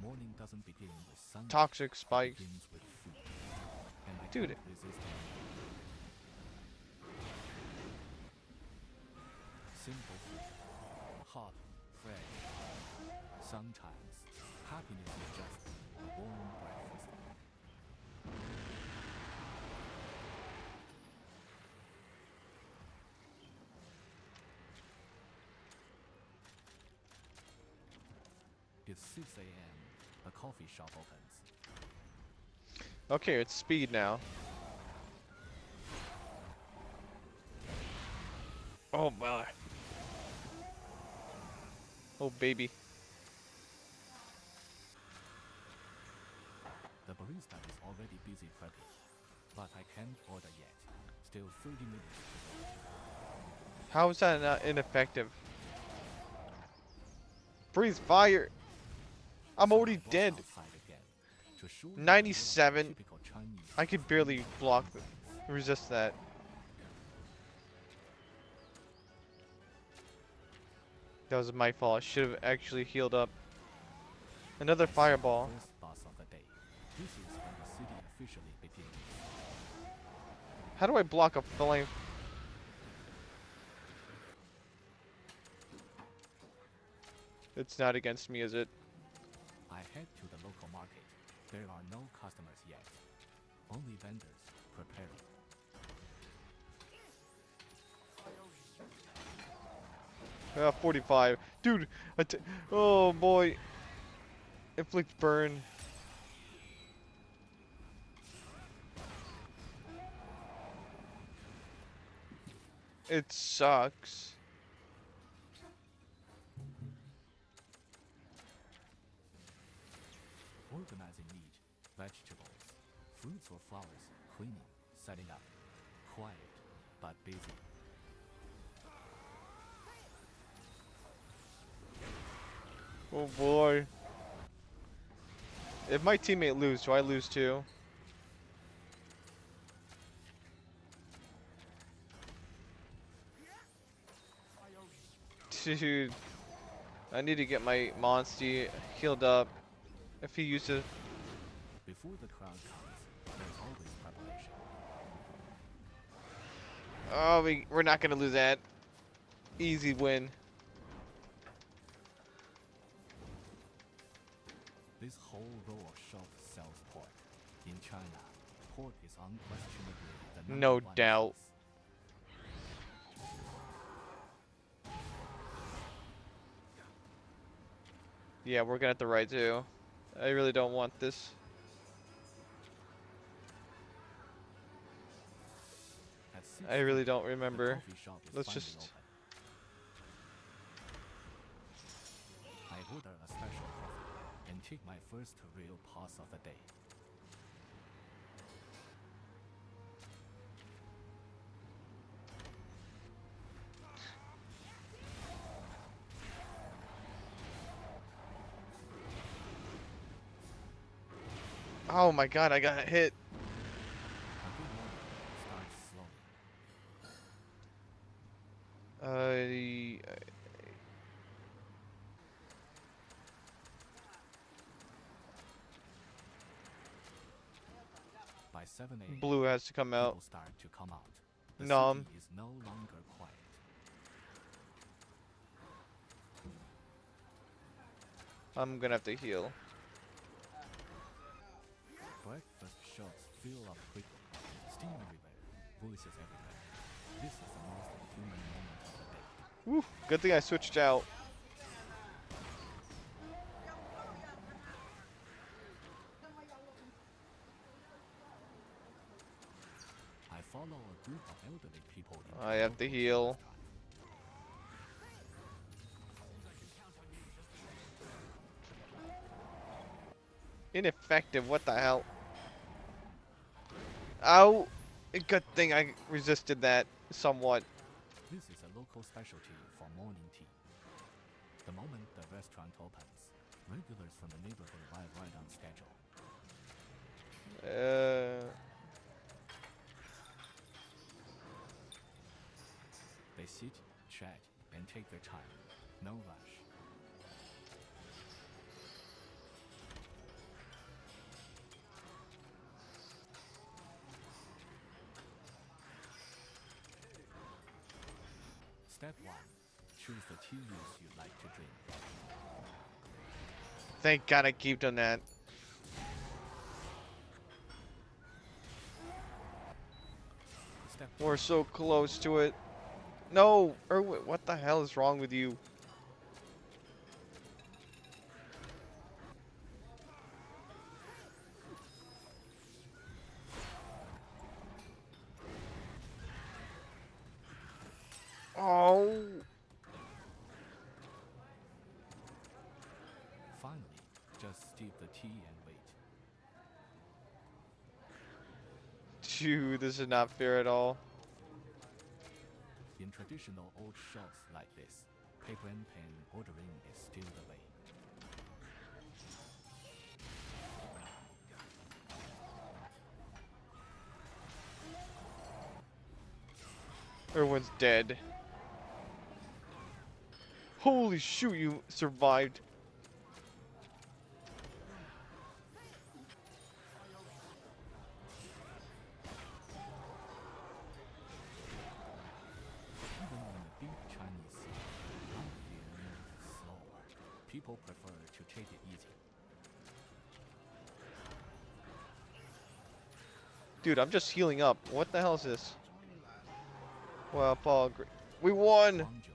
Speaker 4: Morning doesn't begin with sun.
Speaker 1: Toxic
Speaker 4: It
Speaker 1: spikes.
Speaker 4: begins with food. And I
Speaker 1: Dude.
Speaker 4: can't resist it. Simple food. Hot, fresh. Sometimes happiness is just a warm breakfast. It's 6 a.m. The coffee shop opens.
Speaker 1: Okay, it's speed now. Oh my. Oh baby.
Speaker 4: The barista is already busy prepping, but I can't order yet. Still 30 minutes to go.
Speaker 1: How is that not ineffective? Breathe fire. I'm
Speaker 4: So
Speaker 1: already
Speaker 4: I walk
Speaker 1: dead.
Speaker 4: outside again to show you the
Speaker 1: 97.
Speaker 4: typical Chinese
Speaker 1: I could barely resist that. That was my fault. I should have actually healed up. Another fireball.
Speaker 4: First boss of the day. This is when the city officially begins.
Speaker 1: How do I block a flame? It's not against me, is it?
Speaker 4: I head to the local market. There are no customers yet. Only vendors preparing.
Speaker 1: 45. Dude, oh boy. Inflict burn. It sucks.
Speaker 4: Organizing meat, vegetables, fruits or flowers, cleaning, setting up. Quiet, but busy.
Speaker 1: Oh boy. If my teammate lose, do I lose too? Dude, I need to get my Monsty healed up. If he uses,
Speaker 4: Before the crowd comes, there's always preparation.
Speaker 1: oh, we're not gonna lose that. Easy win.
Speaker 4: This whole row of shops sells pork. In China, pork is unquestionably the
Speaker 1: No
Speaker 4: number one
Speaker 1: doubt.
Speaker 4: choice.
Speaker 1: Yeah, we're gonna have to ride too. I really don't want this.
Speaker 4: At
Speaker 1: I really
Speaker 4: 6:30,
Speaker 1: don't
Speaker 4: the
Speaker 1: remember.
Speaker 4: coffee shop is
Speaker 1: Let's
Speaker 4: finally
Speaker 1: just.
Speaker 4: open. I order a special coffee and take my first real pause of the day.
Speaker 1: Oh my god, I got hit.
Speaker 4: A good morning starts slowly. By 7 a.m.,
Speaker 1: Blue has to come out.
Speaker 4: people start to come out. The
Speaker 1: Nom.
Speaker 4: city is no longer quiet.
Speaker 1: I'm gonna have to heal.
Speaker 4: shots fill up quickly. Steam everywhere, voices everywhere. This is the most human moment of the day.
Speaker 1: Woo, good thing I switched out.
Speaker 4: I follow a group of elderly people into
Speaker 1: I
Speaker 4: a
Speaker 1: have to
Speaker 4: local
Speaker 1: heal.
Speaker 4: restaurant.
Speaker 1: Ineffective, what the hell? Ow! Good thing I resisted that somewhat.
Speaker 4: This is a local specialty for morning tea. The moment the restaurant opens, regulars from the neighborhood arrive right on schedule. They sit, chat, and take their time. No rush. Step 1. Choose the tea leaves you like to drink.
Speaker 1: Thank God I keep doing that.
Speaker 4: Step 2.
Speaker 1: We're so close to it. No! Erwin, what the hell is wrong with you? Oh!
Speaker 4: Finally, just steep the tea and wait.
Speaker 1: Dude, this is not fair at all.
Speaker 4: In traditional old shops like this, paper and pen ordering is still the way.
Speaker 1: Erwin's dead. Holy shoot, you survived.
Speaker 4: Even in a deep Chinese sea, life here moves slower. People prefer to take it easy.
Speaker 1: Dude, I'm just healing up. What the hell is this? Well, Paul, we won!
Speaker 4: Guangzhou.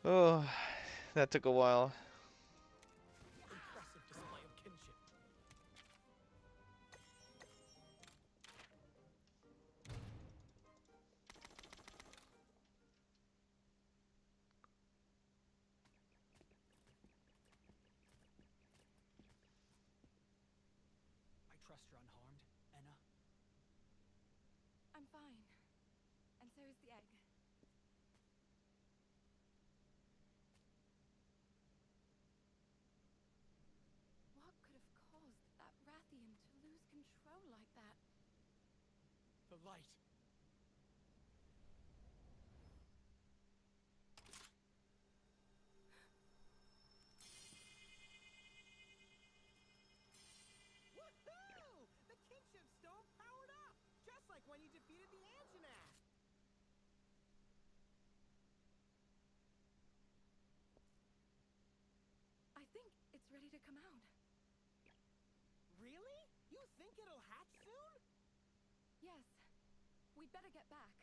Speaker 1: Oh, that took a while.
Speaker 3: Impressive display of kinship. I trust you're unharmed, Enna.
Speaker 6: I'm fine. And so is the egg. What could have caused that Rathian to lose control like that?
Speaker 3: The light.
Speaker 7: Woohoo! The kinship stone powered up! Just like when you defeated the Anjanath!
Speaker 6: I think it's ready to come out.
Speaker 7: Really? You think it'll hatch soon?
Speaker 6: Yes. We'd better get back.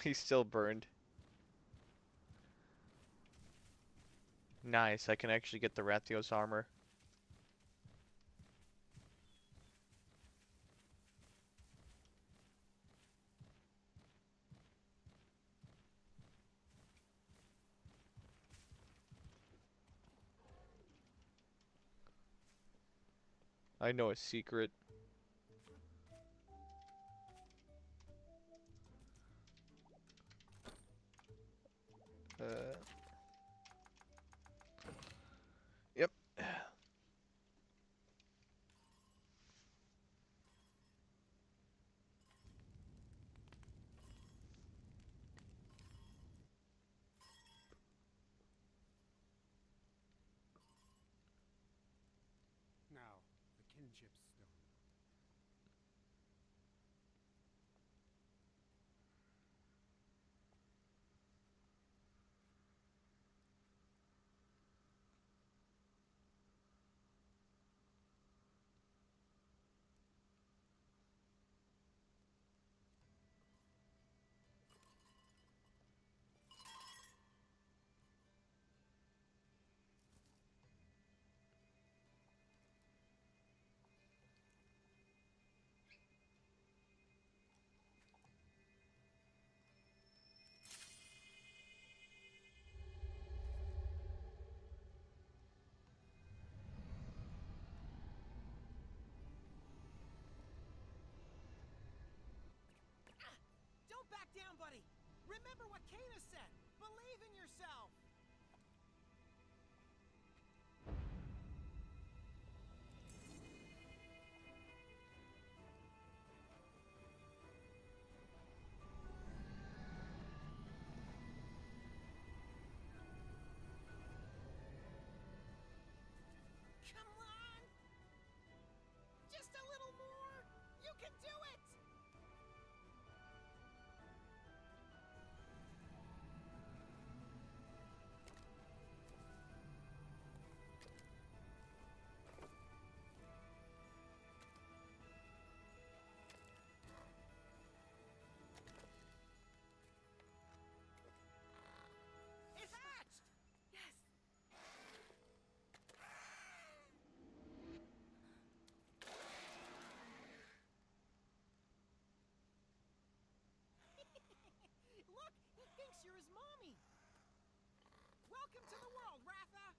Speaker 1: He's still burned. Nice, I can actually get the Rathios armor. I know a secret. Yep.
Speaker 7: Remember what Kana said. Believe in yourself. Come on! Just a little more! You can do it! It hatched!
Speaker 6: Yes.
Speaker 7: Look, he thinks you're his mommy. Welcome to the world, Ratha.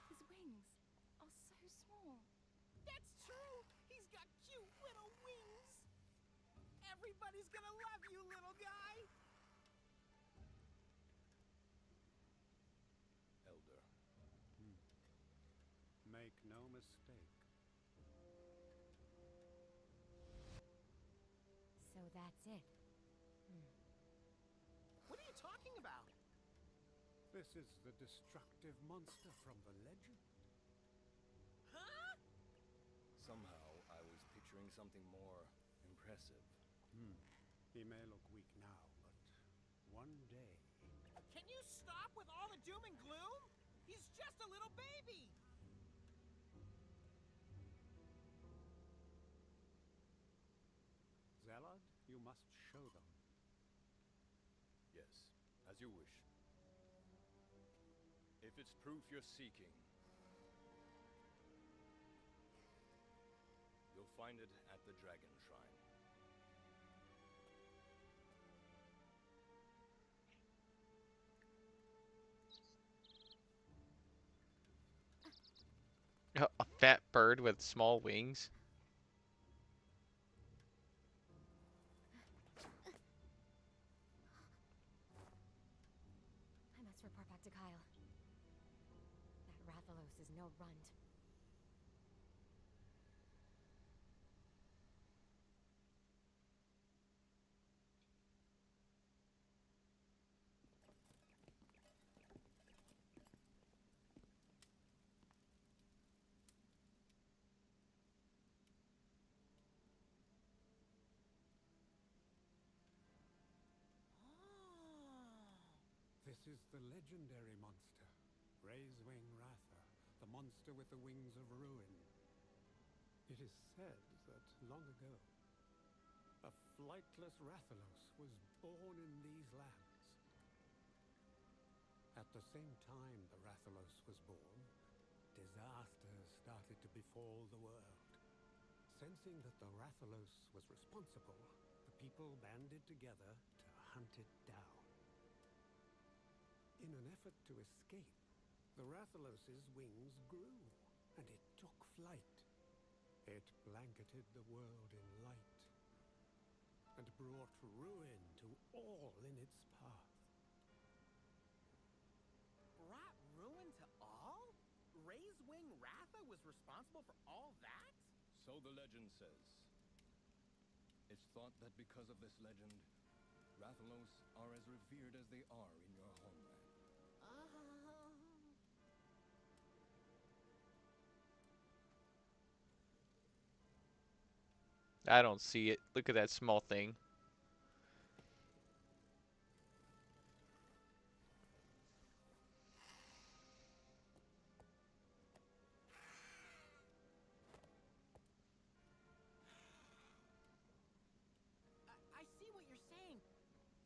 Speaker 6: His wings are so small.
Speaker 7: That's true. He's got cute little wings. Everybody's gonna love you, little guy.
Speaker 8: Elder. Make no mistake.
Speaker 6: So that's it.
Speaker 7: What are you talking about?
Speaker 8: This is the destructive monster from the legend.
Speaker 7: Huh?
Speaker 9: Somehow, I was picturing something more impressive.
Speaker 8: He may look weak now, but one day...
Speaker 7: Can you stop with all the doom and gloom? He's just a little baby.
Speaker 8: Zelad, you must show them.
Speaker 9: Yes, as you wish. If it's proof you're seeking, you'll find it at the Dragon Shrine.
Speaker 1: A fat bird with small wings.
Speaker 6: I must report back to Kyle. That Rathalos is no runt.
Speaker 8: This is the legendary monster, Raisewing Ratha, the monster with the wings of ruin. It is said that long ago, a flightless Rathalos was born in these lands. At the same time the Rathalos was born, disaster started to befall the world. Sensing that the Rathalos was responsible, the people banded together to hunt it down. In an effort to escape, the Rathalos's wings grew, and it took flight. It blanketed the world in light, and brought ruin to all in its path.
Speaker 7: Brought ruin to all? Raisewing Ratha was responsible for all that?
Speaker 9: So the legend says. It's thought that because of this legend, Rathalos are as revered as they are in your homeland.
Speaker 1: I don't see it. Look at that small thing.
Speaker 7: I see what you're saying.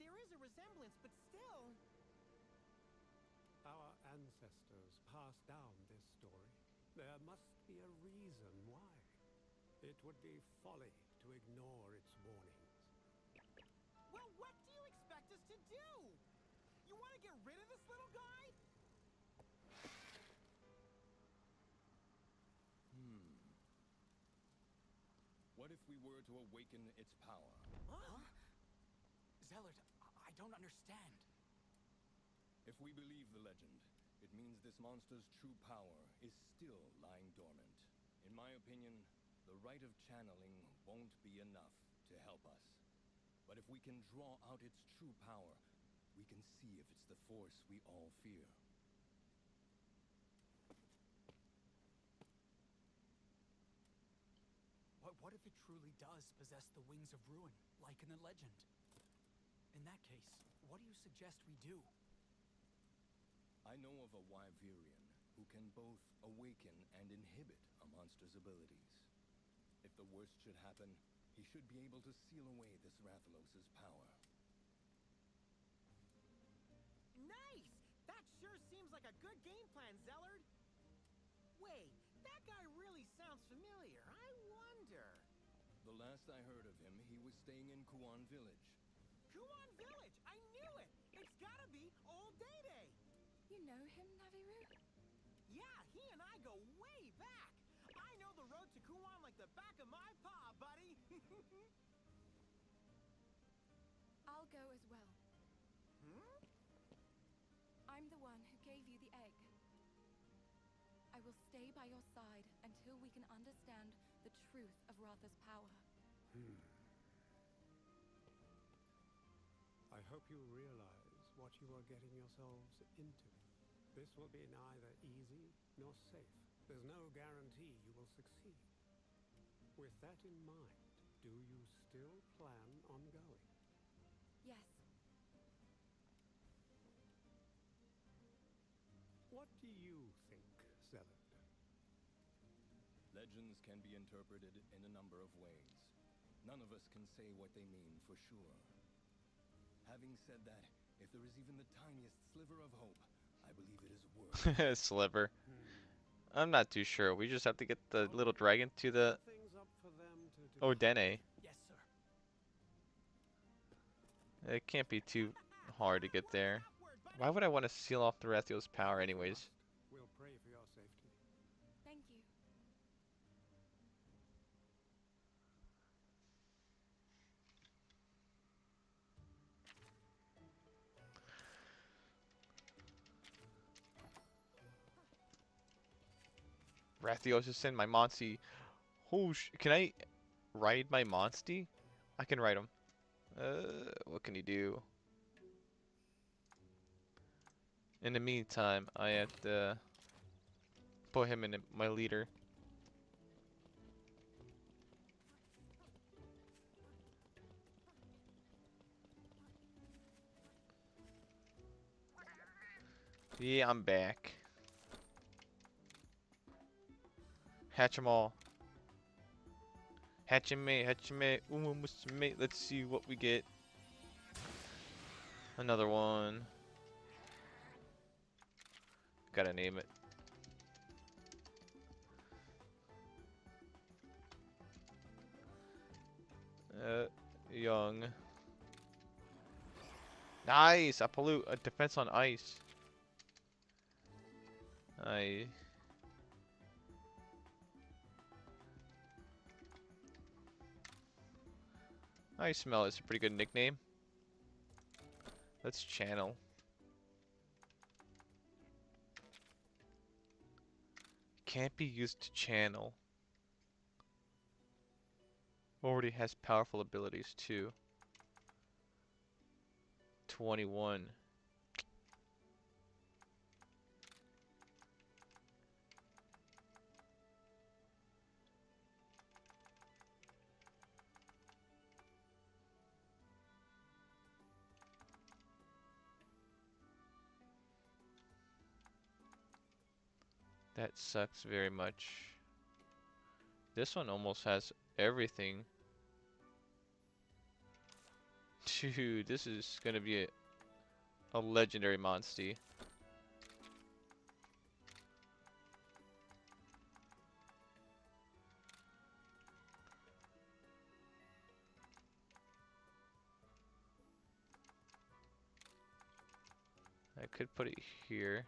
Speaker 7: There is a resemblance, but still...
Speaker 8: Our ancestors passed down this story. There must be a reason why. It would be folly to ignore its warnings.
Speaker 7: Well, what do you expect us to do? You want to get rid of this little guy?
Speaker 9: What if we were to awaken its power?
Speaker 7: Huh?
Speaker 3: Zellert, I don't understand.
Speaker 9: If we believe the legend, it means this monster's true power is still lying dormant. In my opinion, the rite of channeling won't be enough to help us. But if we can draw out its true power, we can see if it's the force we all fear.
Speaker 3: What if it truly does possess the wings of ruin, like in the legend? In that case, what do you suggest we do?
Speaker 9: I know of a Wyverian who can both awaken and inhibit a monster's abilities. If the worst should happen, he should be able to seal away this Rathalos' power.
Speaker 7: Nice! That sure seems like a good game plan, Zellard. Wait, that guy really sounds familiar. I wonder.
Speaker 9: The last I heard of him, he was staying in Kuan Village.
Speaker 7: Kuan Village! I knew it! It's gotta be Old Day-Day!
Speaker 6: You know him, Naviru?
Speaker 7: Yeah, he and I go way back! I know the road to Kuan like the back of my paw, buddy!
Speaker 6: I'll go as well.
Speaker 7: Hmm?
Speaker 6: I'm the one who gave you the egg. I will stay by your side until we can understand the truth of Ratha's power.
Speaker 8: I hope you realize what you are getting yourselves into. This will be neither easy nor safe. There's no guarantee you will succeed. With that in mind, do you still plan on going?
Speaker 6: Yes,
Speaker 8: What do you think, Zellard?
Speaker 9: Legends can be interpreted in a number of ways. None of us can say what they mean for sure. Having said that, if there is even the tiniest sliver of hope, I believe it is worth
Speaker 1: Sliver. I'm not too sure. We just have to get the little dragon to the
Speaker 8: Things up for them to do.
Speaker 1: Odene.
Speaker 3: Yes, sir.
Speaker 1: It can't be too hard to get there. Why would I want to seal off the Rathios' power anyways?
Speaker 8: We'll pray for your safety.
Speaker 6: thank you.
Speaker 1: Rathios is in my Monstie. Oh, can I ride my Monstie? I can ride him. What can he do? In the meantime, I have to put him in my leader. Yeah, I'm back. Hatch them all. Hatch him, mate. Hatch him, mate. Ooh, mate. Let's see what we get. Another one. Gotta name it. Young. Nice! I pollute a defense on ice. I smell it's a pretty good nickname. Let's channel. Can't be used to channel. Already has powerful abilities too. 21. That sucks very much. This one almost has everything. Dude, this is gonna be a legendary Monstie. could put it here.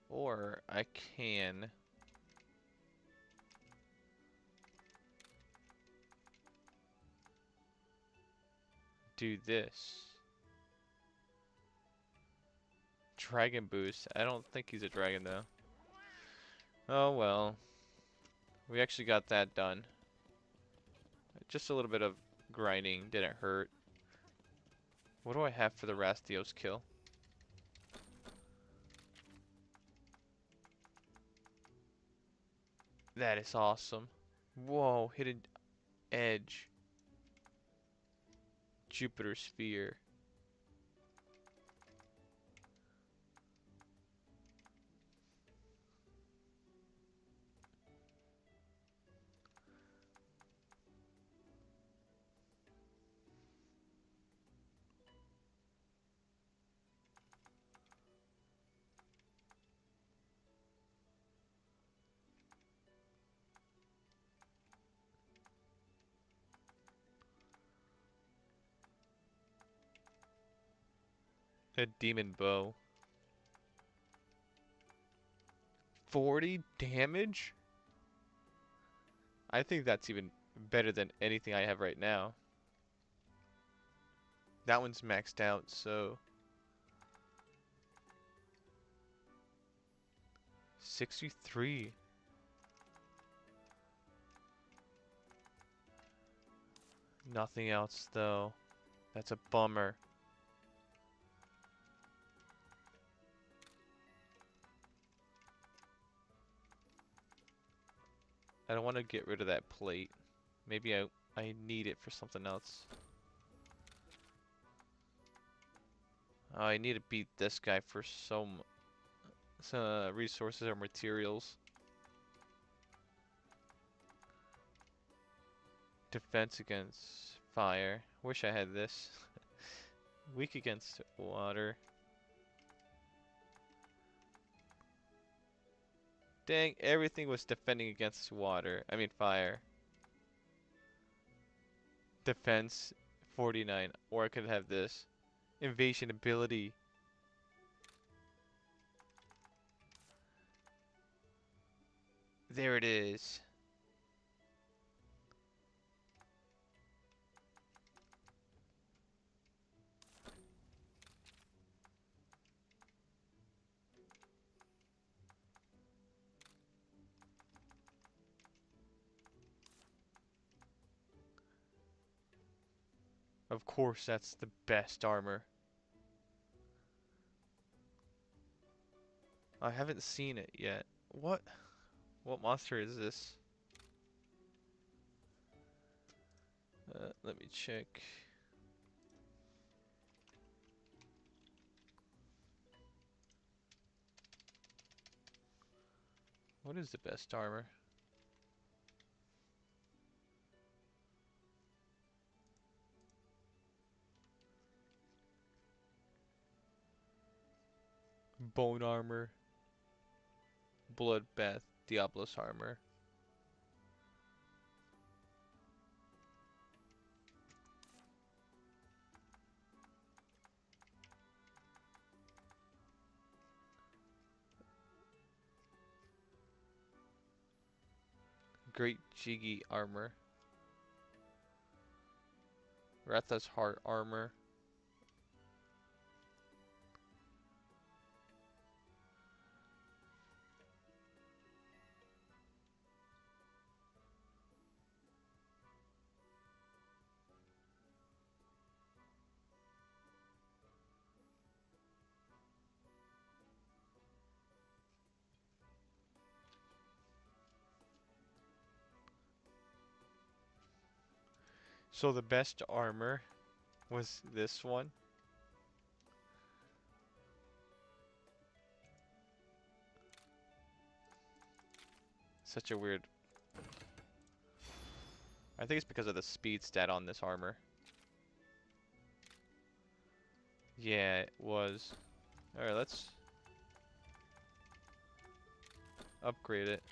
Speaker 1: Or I can do this. Dragon boost. I don't think he's a dragon though. Oh well. We actually got that done. Just a little bit of grinding didn't hurt. What do I have for the Rastios kill? That is awesome. Whoa, hidden edge. Jupiter sphere. A demon bow. 40 damage? I think that's even better than anything I have right now. That one's maxed out, so 63. Nothing else though. That's a bummer. I don't want to get rid of that plate. Maybe I need it for something else. Oh, I need to beat this guy for some resources or materials. Defense against fire. Wish I had this. Weak against water. Dang, everything was defending against water. I mean fire. Defense 49. Or I could have this. Invasion ability. There it is. Of course, that's the best armor. I haven't seen it yet. What monster is this? Let me check. What is the best armor? Bone armor. Bloodbath. Diablos armor. Great Jiggy armor. Ratha's heart armor. So the best armor was this one. Such a weird. I think it's because of the speed stat on this armor. Yeah, it was. Alright, let's upgrade it.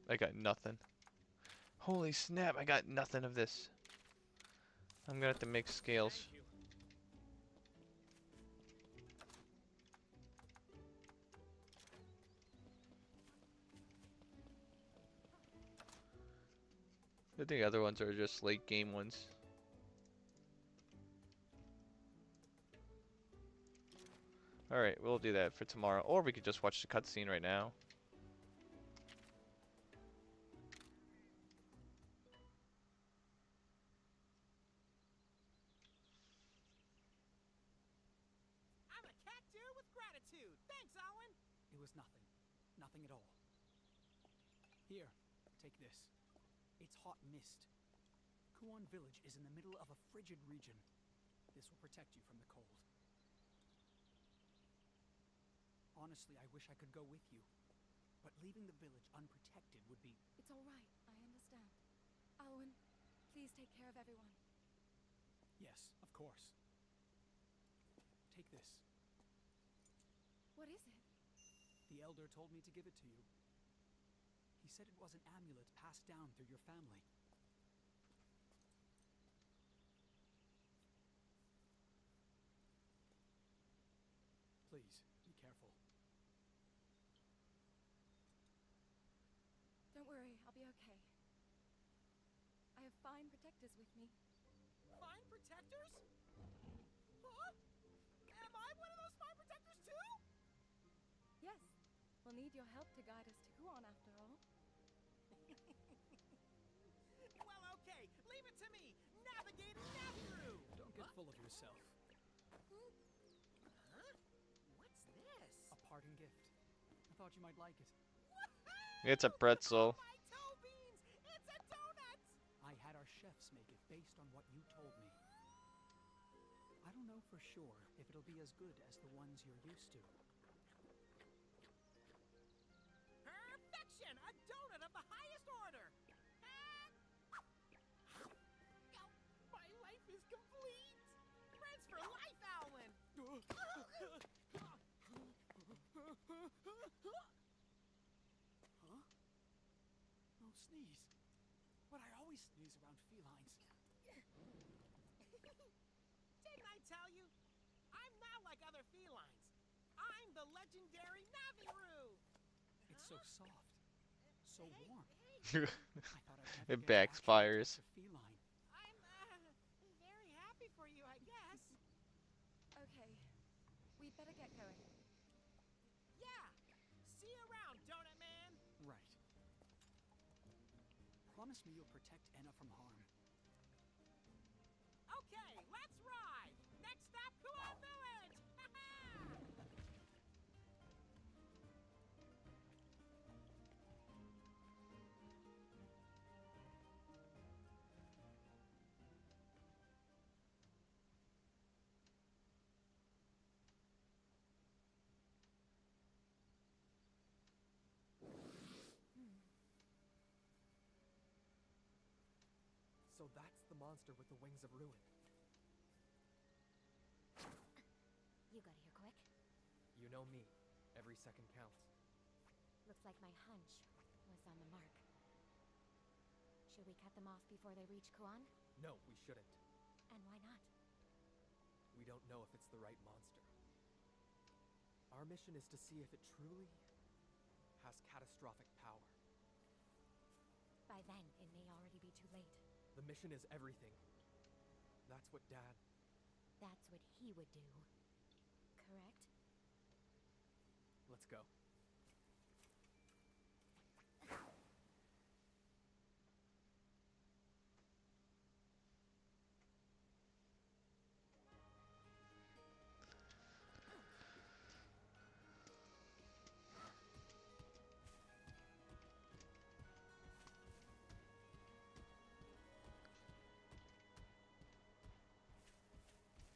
Speaker 1: I got nothing. Holy snap, I got nothing of this. I'm gonna have to make scales. I think other ones are just late game ones. Alright, we'll do that for tomorrow. Or we could just watch the cutscene right now.
Speaker 7: I'm a cat dude with gratitude. Thanks, Owen.
Speaker 5: It was nothing. Nothing at all. Here, take this. It's hot mist. Kuon village is in the middle of a frigid region. This will protect you from the cold. Honestly, I wish I could go with you. But leaving the village unprotected would be...
Speaker 6: It's all right. I understand. Alwyn, please take care of everyone.
Speaker 5: Yes, of course. Take this.
Speaker 6: What is it?
Speaker 5: The elder told me to give it to you. He said it was an amulet passed down through your family. Please, be careful.
Speaker 6: Don't worry, I'll be okay. I have fine protectors with me.
Speaker 7: Fine protectors? Huh? Am I one of those fine protectors too?
Speaker 6: Yes, we'll need your help to guide us to Kuon after all.
Speaker 7: Well, okay, leave it to me. Navigator Naviru.
Speaker 5: Don't get full of yourself.
Speaker 7: Huh? What's this?
Speaker 5: A parting gift. I thought you might like it.
Speaker 1: It's a pretzel.
Speaker 7: Oh, my toe beans! It's a donut!
Speaker 5: I had our chefs make it based on what you told me. I don't know for sure if it'll be as good as the ones you're used to.
Speaker 7: Perfection! A donut of the highest order! Oh, my life is complete! Friends for life, Alwyn!
Speaker 5: Huh? No sneeze. But I always sneeze around felines.
Speaker 7: Didn't I tell you? I'm not like other felines. I'm the legendary Naviru!
Speaker 5: It's so soft. So warm.
Speaker 7: Hey,
Speaker 5: I thought I'd never
Speaker 1: It
Speaker 5: get to actually
Speaker 1: backfires.
Speaker 5: touch a feline.
Speaker 7: I'm very happy for you, I guess.
Speaker 6: Okay, we'd better get going.
Speaker 7: Yeah! See you around, Donut Man!
Speaker 5: Right. Promise me you'll protect Enna from harm.
Speaker 7: Okay, let's ride! Next stop, Kuon Village!
Speaker 10: So that's the monster with the wings of ruin.
Speaker 11: You got here quick.
Speaker 10: You know me. Every second counts.
Speaker 11: Looks like my hunch was on the mark. Should we cut them off before they reach Kuon?
Speaker 10: No, we shouldn't.
Speaker 11: And why not?
Speaker 10: We don't know if it's the right monster. Our mission is to see if it truly has catastrophic power.
Speaker 11: By then, it may already be too late.
Speaker 10: The mission is everything. That's what Dad...
Speaker 11: That's what he would do. Correct?
Speaker 10: Let's go.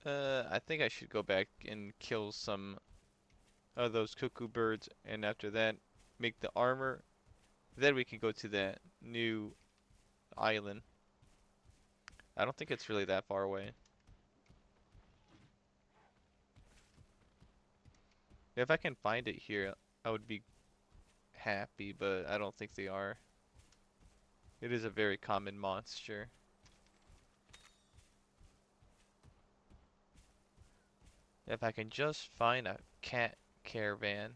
Speaker 1: I think I should go back and kill some of those cuckoo birds, and after that, make the armor. Then we can go to that new island. I don't think it's really that far away. If I can find it here, I would be happy, but I don't think they are. It is a very common monster. If I can just find a cat caravan.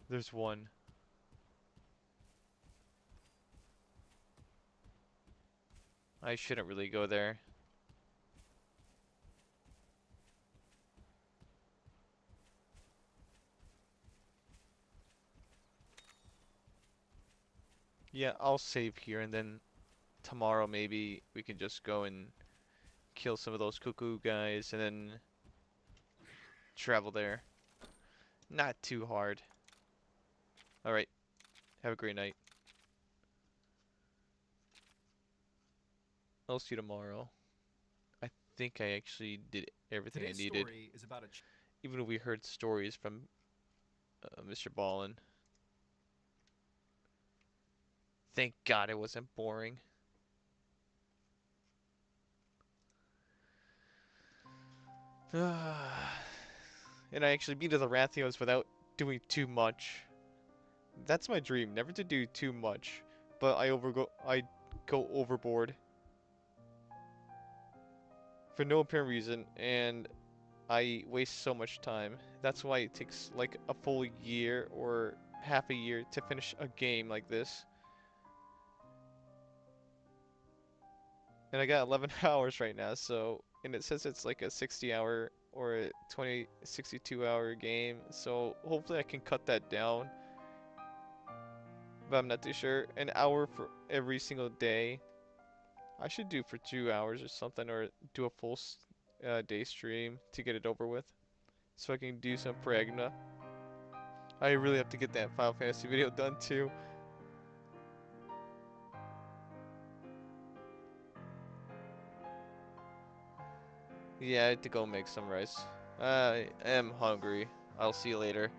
Speaker 1: There's one. I shouldn't really go there. Yeah, I'll save here and then tomorrow maybe we can just go and kill some of those cuckoo guys and then travel there. Not too hard. Alright, have a great night. I'll see you tomorrow. I think I actually did everything I
Speaker 3: Today's
Speaker 1: needed.
Speaker 3: story is about a
Speaker 1: Even if we heard stories from Mr. Ballin. Thank God it wasn't boring. And I actually beat the Rathios without doing too much. That's my dream, never to do too much. But I go overboard. For no apparent reason, and I waste so much time. That's why it takes like a full year or half a year to finish a game like this. And I got 11 hours right now, so, and it says it's like a 60 hour or a 62 hour game, so hopefully I can cut that down. But I'm not too sure. An hour for every single day. I should do for 2 hours or something, or do a full day stream to get it over with. So I can do some Pragna. I really have to get that Final Fantasy video done too. Yeah, I have to go make some rice. I am hungry. I'll see you later.